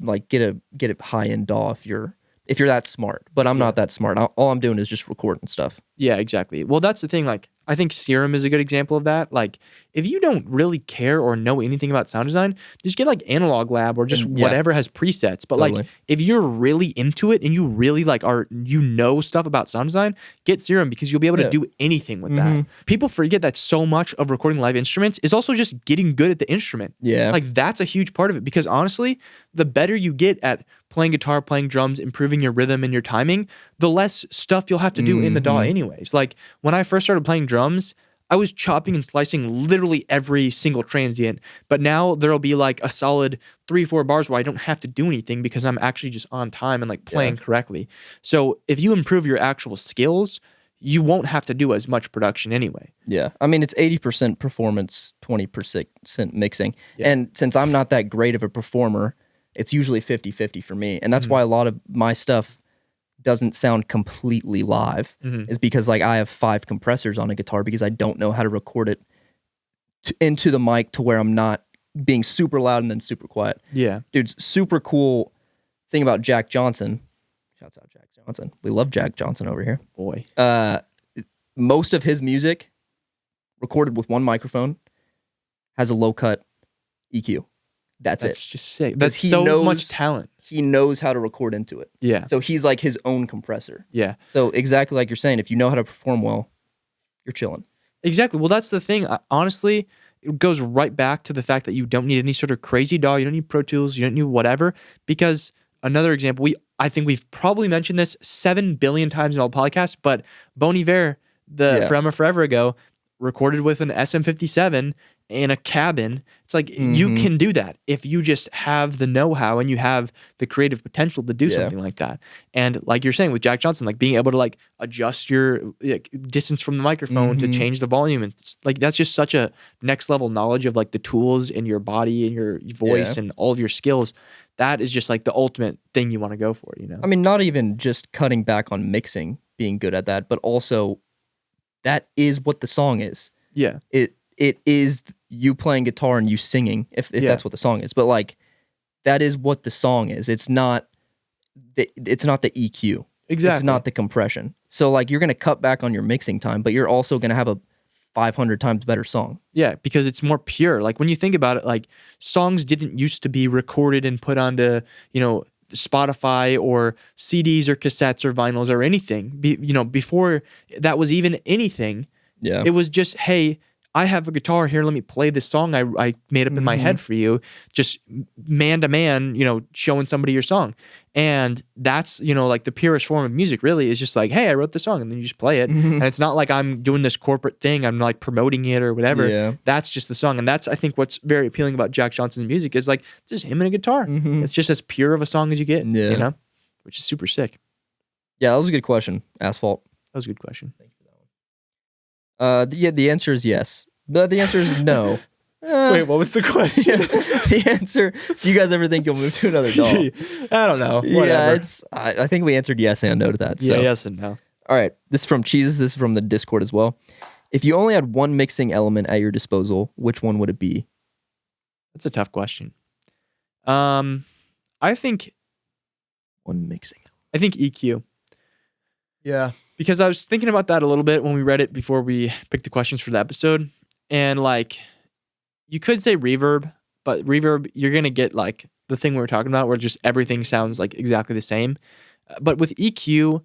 like get a high end DAW if you're that smart. But I'm not that smart. All I'm doing is just recording stuff. Yeah, exactly. Well, that's the thing. Like, I think Serum is a good example of that. Like, if you don't really care or know anything about sound design, just get like Analog Lab or just whatever has presets. But like, if you're really into it and you really like stuff about sound design, get Serum because you'll be able to do anything with that. People forget that so much of recording live instruments is also just getting good at the instrument. Yeah. Like, that's a huge part of it because honestly, the better you get at playing guitar, playing drums, improving your rhythm and your timing, the less stuff you'll have to do in the DAW anyways. Like, when I first started playing drums, I was chopping and slicing literally every single transient, but now there'll be like a solid 3-4 bars where I don't have to do anything because I'm actually just on time and like playing correctly. So if you improve your actual skills, you won't have to do as much production anyway. Yeah. I mean, it's 80% performance, 20% mixing. Yeah. And since I'm not that great of a performer, it's usually 50-50 for me. And that's why a lot of my stuff doesn't sound completely live is because like I have 5 compressors on a guitar because I don't know how to record it into the mic to where I'm not being super loud and then super quiet. Yeah. Dude, super cool thing about Jack Johnson. Shouts out Jack Johnson. We love Jack Johnson over here. Boy. Most of his music recorded with one microphone has a low cut EQ. That's it. That's just sick. That's so much talent. He knows how to record into it. Yeah. So he's like his own compressor. Yeah. So exactly like you're saying, if you know how to perform well, you're chilling. Exactly. Well, that's the thing. Honestly, it goes right back to the fact that you don't need any sort of crazy DAW. You don't need Pro Tools. You don't need whatever. Because another example, I think we've probably mentioned this 7 billion times in all podcasts, but Bon Iver, From Forever Ago, recorded with an SM57 in a cabin. It's like you can do that if you just have the know-how and you have the creative potential to do something like that. And like you're saying with Jack Johnson, like being able to like adjust your distance from the microphone to change the volume, and like that's just such a next level knowledge of like the tools in your body and your voice and all of your skills. That is just like the ultimate thing you want to go for, I mean, not even just cutting back on mixing, being good at that, but also that is what the song is. Yeah. It is you playing guitar and you singing, if that's what the song is. But like, that is what the song is. It's not the EQ. Exactly. It's not the compression. So like, you're gonna cut back on your mixing time, but you're also gonna have a 500 times better song. Yeah, because it's more pure. Like when you think about it, like songs didn't used to be recorded and put onto, Spotify or CDs or cassettes or vinyls or anything. Before that was even anything. Yeah. It was just, hey, I have a guitar here. Let me play this song I made up in my head for you. Just man to man, showing somebody your song. And that's, like the purest form of music really is just like, hey, I wrote the song, and then you just play it. And it's not like I'm doing this corporate thing. I'm like promoting it or whatever. Yeah. That's just the song. And that's, I think, what's very appealing about Jack Johnson's music is like, it's just him and a guitar. It's just as pure of a song as you get, which is super sick. Yeah, that was a good question, Asphalt. That was a good question. Thank you for that one. The answer is yes. The answer is no. Wait, what was the question? The answer, do you guys ever think you'll move to another DAW? I don't know. Whatever. Yeah, I think we answered yes and no to that. So. Yeah, yes and no. All right, this is from Cheesus. This is from the Discord as well. If you only had one mixing element at your disposal, which one would it be? That's a tough question. I think one mixing. I think EQ. Yeah. Because I was thinking about that a little bit when we read it before we picked the questions for the episode. And like, you could say reverb, but reverb, you're going to get like the thing we were talking about where just everything sounds like exactly the same. But with EQ,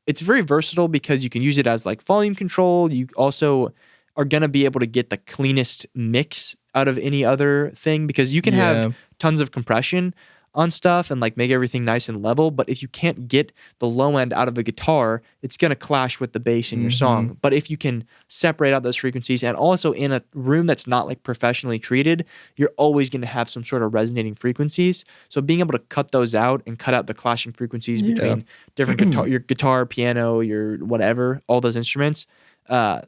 it's very versatile because you can use it as like volume control. You also are going to be able to get the cleanest mix out of any other thing, because you can have tons of compression on stuff and like make everything nice and level, but if you can't get the low end out of a guitar, it's going to clash with the bass in your song. But if you can separate out those frequencies, and also in a room that's not like professionally treated, you're always going to have some sort of resonating frequencies. So being able to cut those out and cut out the clashing frequencies between different your guitar, piano, your whatever, all those instruments,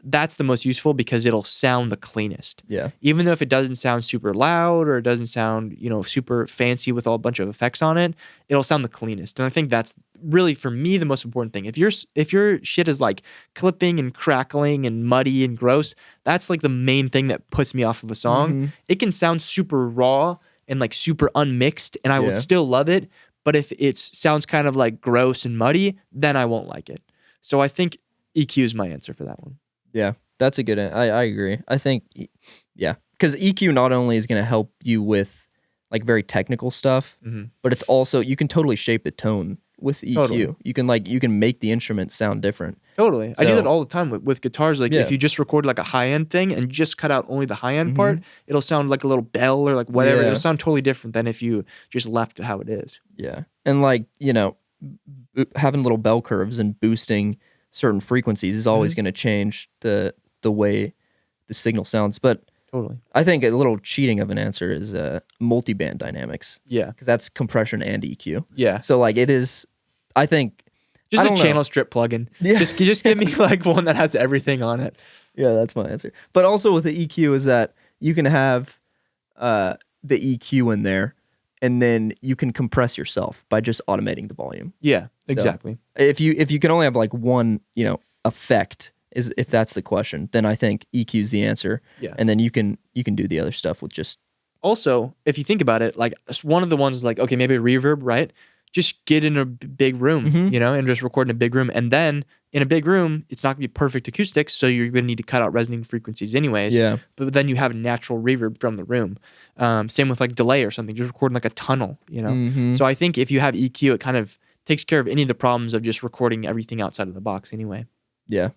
that's the most useful, because it'll sound the cleanest. Yeah. Even though if it doesn't sound super loud, or it doesn't sound, super fancy with a bunch of effects on it, it'll sound the cleanest. And I think that's really, for me, the most important thing. If your shit is like clipping and crackling and muddy and gross, that's like the main thing that puts me off of a song. It can sound super raw and like super unmixed, and I will still love it. But if it sounds kind of like gross and muddy, then I won't like it. So I think EQ is my answer for that one. Yeah, that's a good I agree. I think, because EQ not only is going to help you with like very technical stuff, but it's also, you can totally shape the tone with EQ. Totally. You can make the instrument sound different. Totally. So, I do that all the time with guitars. Like if you just record like a high-end thing and just cut out only the high-end part, it'll sound like a little bell or like whatever. It'll sound totally different than if you just left it how it is. Yeah. And like, having little bell curves and boosting certain frequencies is always going to change the way the signal sounds. But totally, I think a little cheating of an answer is multiband dynamics. Yeah, because that's compression and EQ. Yeah, so like it is. I think just a channel strip plugin. Yeah, just give me like one that has everything on it. Yeah, that's my answer. But also with the EQ is that you can have the EQ in there, and then you can compress yourself by just automating the volume. Yeah, exactly. So if you can only have like one, effect, is if that's the question, then I think EQ is the answer. Yeah. And then you can do the other stuff with just. Also, if you think about it, like one of the ones is like, okay, maybe a reverb, right? Just get in a big room, and just record in a big room. And then in a big room, it's not gonna be perfect acoustics, so you're gonna need to cut out resonating frequencies anyways. Yeah. But then you have natural reverb from the room. Same with like delay or something, just recording like a tunnel, So I think if you have EQ, it kind of takes care of any of the problems of just recording everything outside of the box anyway. Yeah.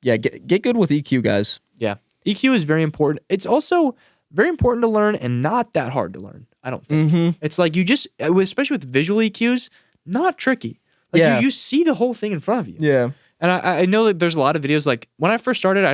Yeah, get good with EQ, guys. Yeah. EQ is very important. It's also very important to learn and not that hard to learn, I don't think. It's like you just, especially with visual EQs, not tricky. Like you see the whole thing in front of you. Yeah. And I know that there's a lot of videos, like when I first started,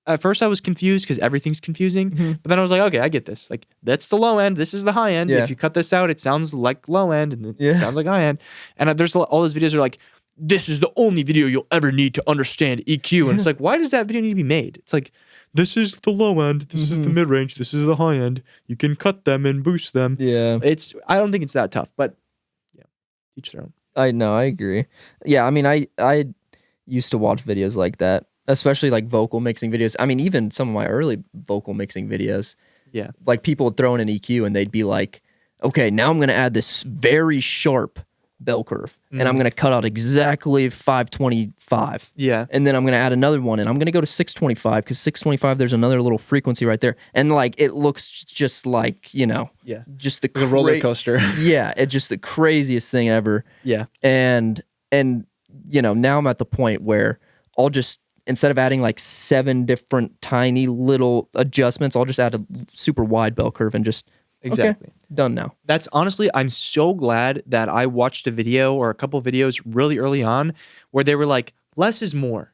at first I was confused because everything's confusing. But then I was like, okay, I get this. Like that's the low end. This is the high end. Yeah. If you cut this out, it sounds like low end and it sounds like high end. And there's all those videos are like, this is the only video you'll ever need to understand EQ. And it's like, why does that video need to be made? It's like, this is the low end, this is the mid range, this is the high end. You can cut them and boost them. Yeah. I don't think it's that tough, but yeah, each their own. I know, I agree. Yeah, I mean, I used to watch videos like that, especially like vocal mixing videos. I mean, even some of my early vocal mixing videos. Yeah. Like people would throw in an EQ and they'd be like, okay, now I'm going to add this very sharp bell curve and I'm going to cut out exactly 525. Yeah. And then I'm going to add another one and I'm going to go to 625 because 625, there's another little frequency right there. And like, it looks just like, just the like a roller coaster. Yeah. It's just the craziest thing ever. Yeah. And now I'm at the point where I'll just, instead of adding like 7 different tiny little adjustments, I'll just add a super wide bell curve and just, exactly. Okay, done now. That's honestly, I'm so glad that I watched a video or a couple of videos really early on where they were like, less is more.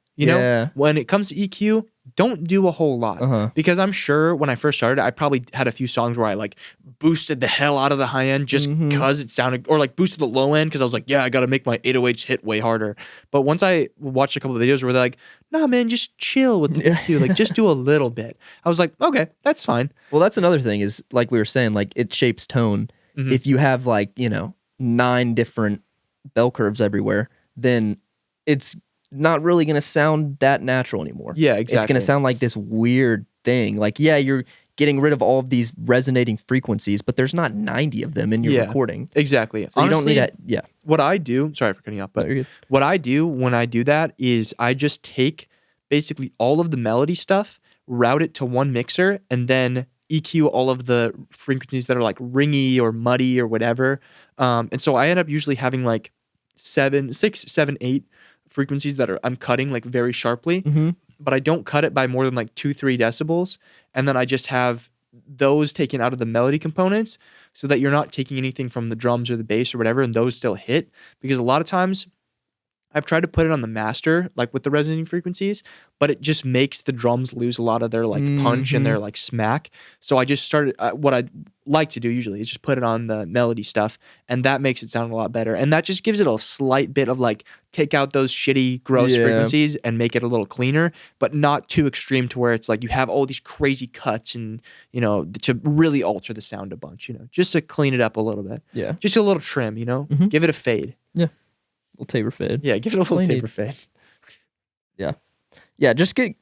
When it comes to EQ, don't do a whole lot. Because I'm sure when I first started, I probably had a few songs where I like boosted the hell out of the high end just because it sounded, or like boosted the low end because I was like, yeah, I got to make my 808s hit way harder. But once I watched a couple of videos where they're like, nah, man, just chill with the EQ. Like, just do a little bit. I was like, okay, that's fine. Well, that's another thing is, like we were saying, like it shapes tone. If you have like, 9 different bell curves everywhere, then it's not really going to sound that natural anymore. Yeah, exactly. It's going to sound like this weird thing. Like, yeah, you're getting rid of all of these resonating frequencies, but there's not 90 of them in your recording. Exactly. So honestly, you don't need that. What I do, sorry for cutting you off, but what I do when I do that is I just take basically all of the melody stuff, route it to one mixer, and then EQ all of the frequencies that are like ringy or muddy or whatever. And so I end up usually having like 6, 7, 8 frequencies that I'm cutting like very sharply. but I don't cut it by more than like 2-3 decibels, and then I just have those taken out of the melody components so that you're not taking anything from the drums or the bass or whatever, and those still hit. Because a lot of times I've tried to put it on the master, like with the resonating frequencies, but it just makes the drums lose a lot of their like punch and their like smack. So I just started, what I like to do usually is just put it on the melody stuff, and that makes it sound a lot better. And that just gives it a slight bit of like, take out those shitty, gross frequencies and make it a little cleaner, but not too extreme to where it's like you have all these crazy cuts and, you know, to really alter the sound a bunch, you know, just to clean it up a little bit. Yeah. Just a little trim, you know, give it a fade. Yeah. Little taper fade. Yeah, give it a little taper fade. Yeah. Yeah, you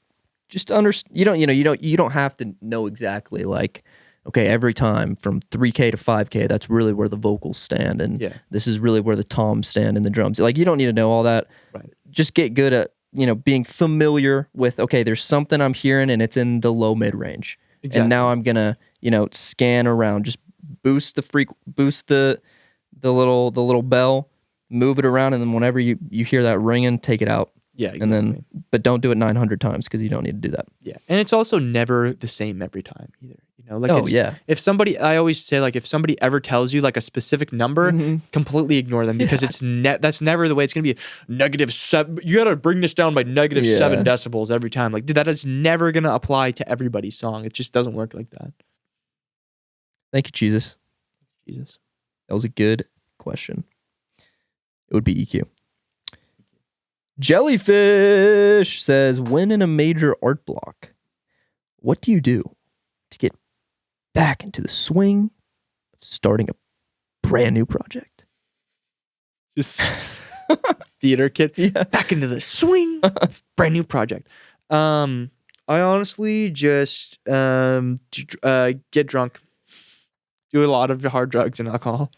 don't have to know exactly like, okay, every time from 3K to 5K, that's really where the vocals stand, and this is really where the toms stand in the drums. Like, you don't need to know all that. Right. Just get good at, you know, being familiar with, okay, there's something I'm hearing and it's in the low mid range. Exactly. And now I'm gonna, you know, scan around, just boost the little bell, move it around, and then whenever you hear that ringing, take it out. Yeah, exactly. And then, but don't do it 900 times because you don't need to do that. Yeah, and it's also never the same every time either. You know, like if somebody, I always say, like, if somebody ever tells you like a specific number, completely ignore them, because it's that's never the way it's gonna be. -7. You gotta bring this down by -7 decibels every time. Like, dude, that is never gonna apply to everybody's song. It just doesn't work like that. Thank you, Jesus. That was a good question. It would be EQ. JellyFish says, when in a major art block, what do you do to get back into the swing of starting a brand new project? Just theater kid. Yeah. Back into the swing of brand new project. I honestly just get drunk. Do a lot of hard drugs and alcohol.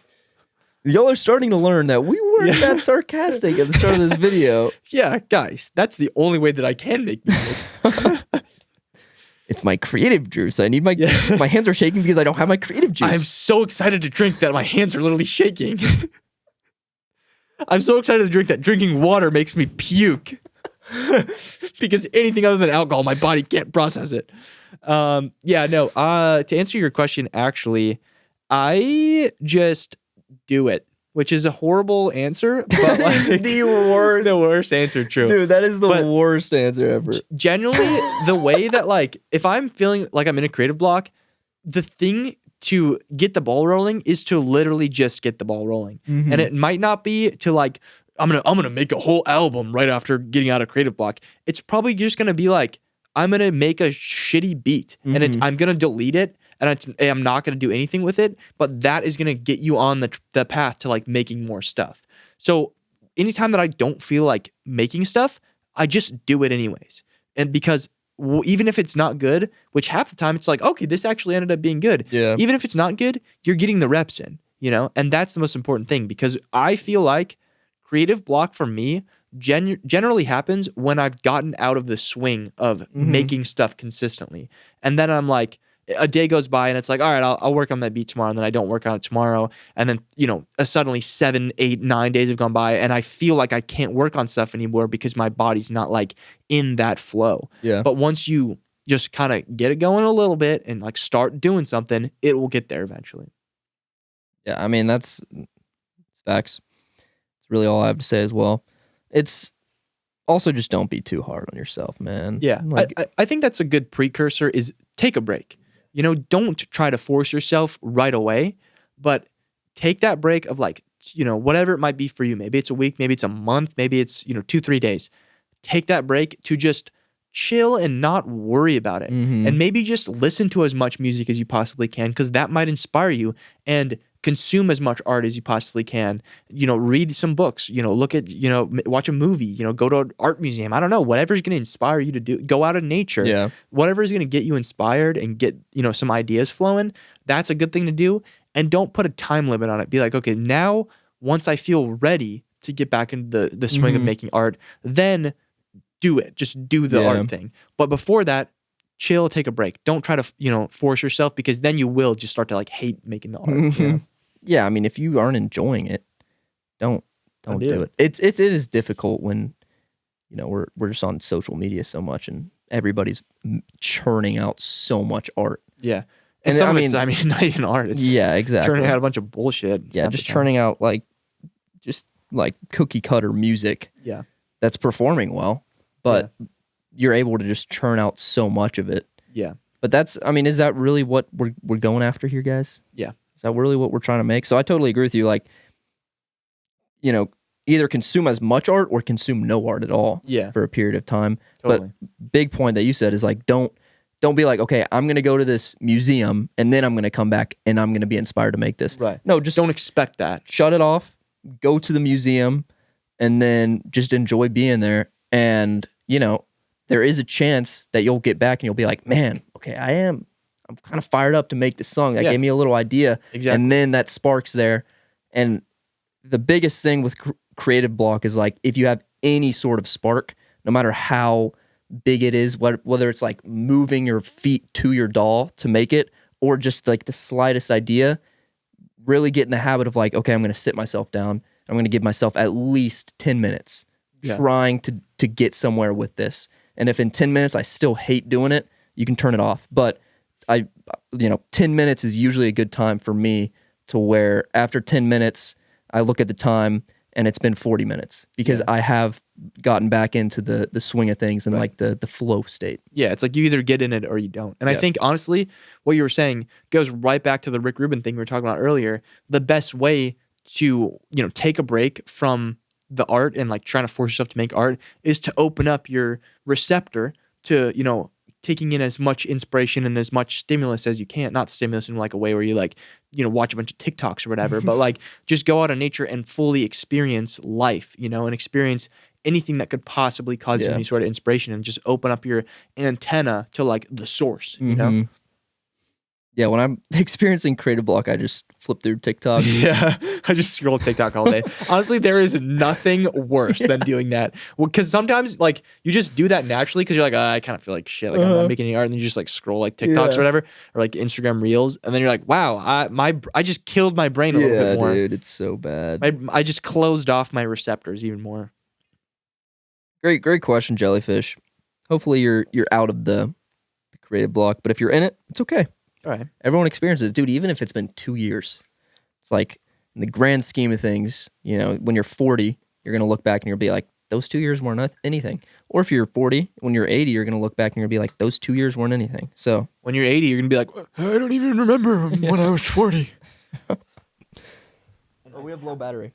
Y'all are starting to learn that we weren't that sarcastic at the start of this video. Yeah, guys, that's the only way that I can make music. It's my creative juice. I need my hands are shaking because I don't have my creative juice. I'm so excited to drink that my hands are literally shaking. I'm so excited to drink that drinking water makes me puke. Because anything other than alcohol, my body can't process it. To answer your question, actually, I just do it, which is a horrible answer, but like, it's the worst answer. True, dude. That is the worst answer ever. Generally, the way that, like, if I'm feeling like I'm in a creative block, the thing to get the ball rolling is to literally just get the ball rolling, and it might not be to like, I'm gonna make a whole album right after getting out of creative block. It's probably just gonna be like, I'm gonna make a shitty beat, and I'm gonna delete it. And I'm not going to do anything with it, but that is going to get you on the path to like making more stuff. So anytime that I don't feel like making stuff, I just do it anyways. And because even if it's not good, which half the time it's like, okay, this actually ended up being good. Yeah. Even if it's not good, you're getting the reps in, you know? And that's the most important thing, because I feel like creative block for me generally happens when I've gotten out of the swing of making stuff consistently. And then I'm like, a day goes by and it's like, all right, I'll work on that beat tomorrow, and then I don't work on it tomorrow, and then, you know, suddenly 7, 8, 9 days have gone by, and I feel like I can't work on stuff anymore because my body's not like in that flow. Yeah. But once you just kind of get it going a little bit and like start doing something, it will get there eventually. Yeah, I mean, it's facts. It's really all I have to say as well. It's also just don't be too hard on yourself, man. Yeah, like, I think that's a good precursor, is take a break. You know, don't try to force yourself right away, but take that break of like, you know, whatever it might be for you. Maybe it's a week, maybe it's a month, maybe it's, you know, 2-3 days. Take that break to just chill and not worry about it. And maybe just listen to as much music as you possibly can, because that might inspire you, and consume as much art as you possibly can. You know, read some books, you know, look at, you know, watch a movie, you know, go to an art museum. I don't know, whatever's going to inspire you to do, go out in nature. Yeah. Whatever is going to get you inspired and get, you know, some ideas flowing. That's a good thing to do. And don't put a time limit on it. Be like, okay, now once I feel ready to get back into the swing of making art, then do it. Just do the art thing. But before that, chill, take a break. Don't try to, you know, force yourself, because then you will just start to like hate making the art. You know? Yeah, I mean, if you aren't enjoying it, don't do it. It is difficult when we're just on social media so much, and everybody's churning out so much art. Yeah. And some of it's, not even art. It's exactly. Churning out a bunch of bullshit. Yeah, just churning out like cookie cutter music. Yeah. That's performing well, but you're able to just churn out so much of it. Yeah. But is that really what we're going after here, guys? Yeah. Is that really what we're trying to make? So I totally agree with you. Like, either consume as much art or consume no art at all. Yeah. For a period of time. Totally. But big point that you said is like, don't be like, okay, I'm gonna go to this museum and then I'm gonna come back and I'm gonna be inspired to make this. Right. No, just don't expect that. Shut it off. Go to the museum and then just enjoy being there. And there is a chance that you'll get back and you'll be like, man, okay, I'm kind of fired up to make this song. That gave me a little idea. Exactly. And then that sparks there. And the biggest thing with creative block is like, if you have any sort of spark, no matter how big it is, whether it's like moving your feet to your doll to make it, or just like the slightest idea, really get in the habit of like, okay, I'm going to sit myself down. I'm going to give myself at least 10 minutes trying to get somewhere with this. And if in 10 minutes I still hate doing it, you can turn it off. But 10 minutes is usually a good time for me, to where after 10 minutes, I look at the time and it's been 40 minutes because I have gotten back into the swing of things and like the flow state. Yeah, it's like you either get in it or you don't. And I think, honestly, what you were saying goes right back to the Rick Rubin thing we were talking about earlier. The best way to, take a break from the art and like trying to force yourself to make art is to open up your receptor to, taking in as much inspiration and as much stimulus as you can. Not stimulus in like a way where you like, watch a bunch of TikToks or whatever, but like just go out in nature and fully experience life, and experience anything that could possibly cause you any sort of inspiration, and just open up your antenna to like the source, you know? Yeah, when I'm experiencing creative block, I just flip through TikTok. Yeah, I just scroll TikTok all day. Honestly, there is nothing worse than doing that. Well, because sometimes like you just do that naturally because you're like, I kind of feel like shit, like I'm not making any art, and then you just like scroll like TikToks or whatever, or like Instagram Reels, and then you're like, wow, I just killed my brain a little bit more. Dude, it's so bad. I just closed off my receptors even more. Great question, JellyFish. Hopefully you're out of the creative block, but if you're in it, it's okay. All right. Everyone experiences it, dude. Even if it's been 2 years, it's like in the grand scheme of things, when you're 40, you're gonna look back and you'll be like, those 2 years weren't anything. Or if you're 40, when you're 80, you're gonna look back and you'll be like, those 2 years weren't anything. So when you're 80, you're gonna be like, I don't even remember when I was 40. Oh, we have low battery.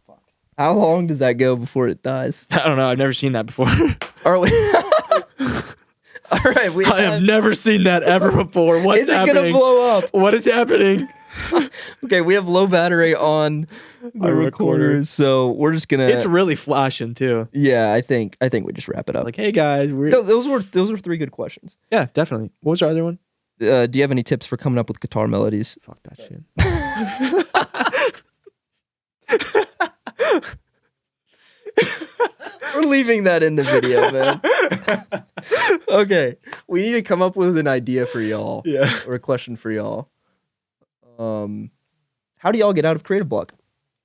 Fuck. How long does that go before it dies? I don't know. I've never seen that before. Are we? All right, I have never seen that ever before. What's happening? Is it gonna blow up? What is happening? Okay, we have low battery on the recorder, so we're just gonna. It's really flashing too. Yeah, I think we just wrap it up. Like, hey guys, those were 3 good questions. Yeah, definitely. What was our other one? Do you have any tips for coming up with guitar melodies? Fuck that shit. We're leaving that in the video, man. Okay, we need to come up with an idea for y'all. Yeah. Or a question for y'all. How do y'all get out of creative block?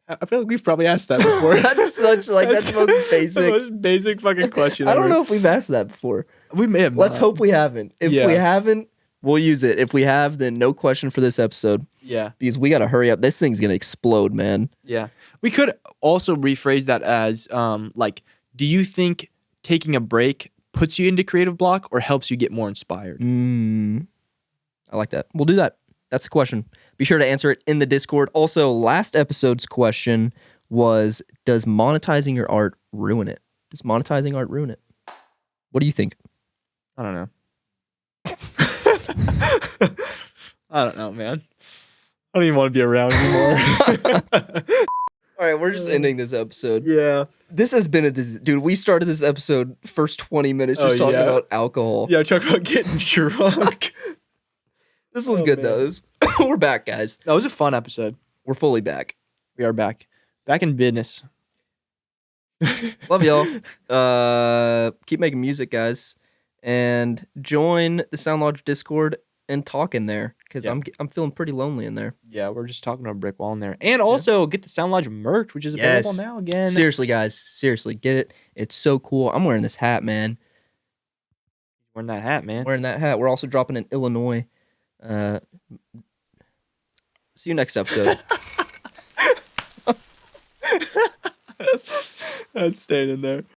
I feel like we've probably asked that before. That's such like that's the most basic. The most basic fucking question. I don't know if we've asked that before. We may have. Let's hope we haven't. If we haven't, we'll use it. If we have, then no question for this episode. Yeah. Because we gotta hurry up. This thing's gonna explode, man. Yeah. We could also rephrase that as like, do you think taking a break puts you into creative block or helps you get more inspired? I like that. We'll do that. That's the question. Be sure to answer it in the Discord. Also, last episode's question was, does monetizing your art ruin it? Does monetizing art ruin it? What do you think? I don't know. I don't know, man. I don't even want to be around anymore. All right, we're just ending this episode. Yeah. This has been dude, we started this episode first 20 minutes just talking about alcohol. Yeah, talking about getting drunk. This was good, though. We're back, guys. That was a fun episode. We're fully back. We are back. Back in business. Love y'all. Keep making music, guys. And join the Sound Lodge Discord and talk in there because I'm feeling pretty lonely in there. Yeah, we're just talking to a brick wall in there. And also get the Sound Lodge merch, which is available now again. Seriously, guys. Seriously, get it. It's so cool. I'm wearing this hat, man. Wearing that hat, man. Wearing that hat. We're also dropping in Illinois. See you next episode. That's staying in there.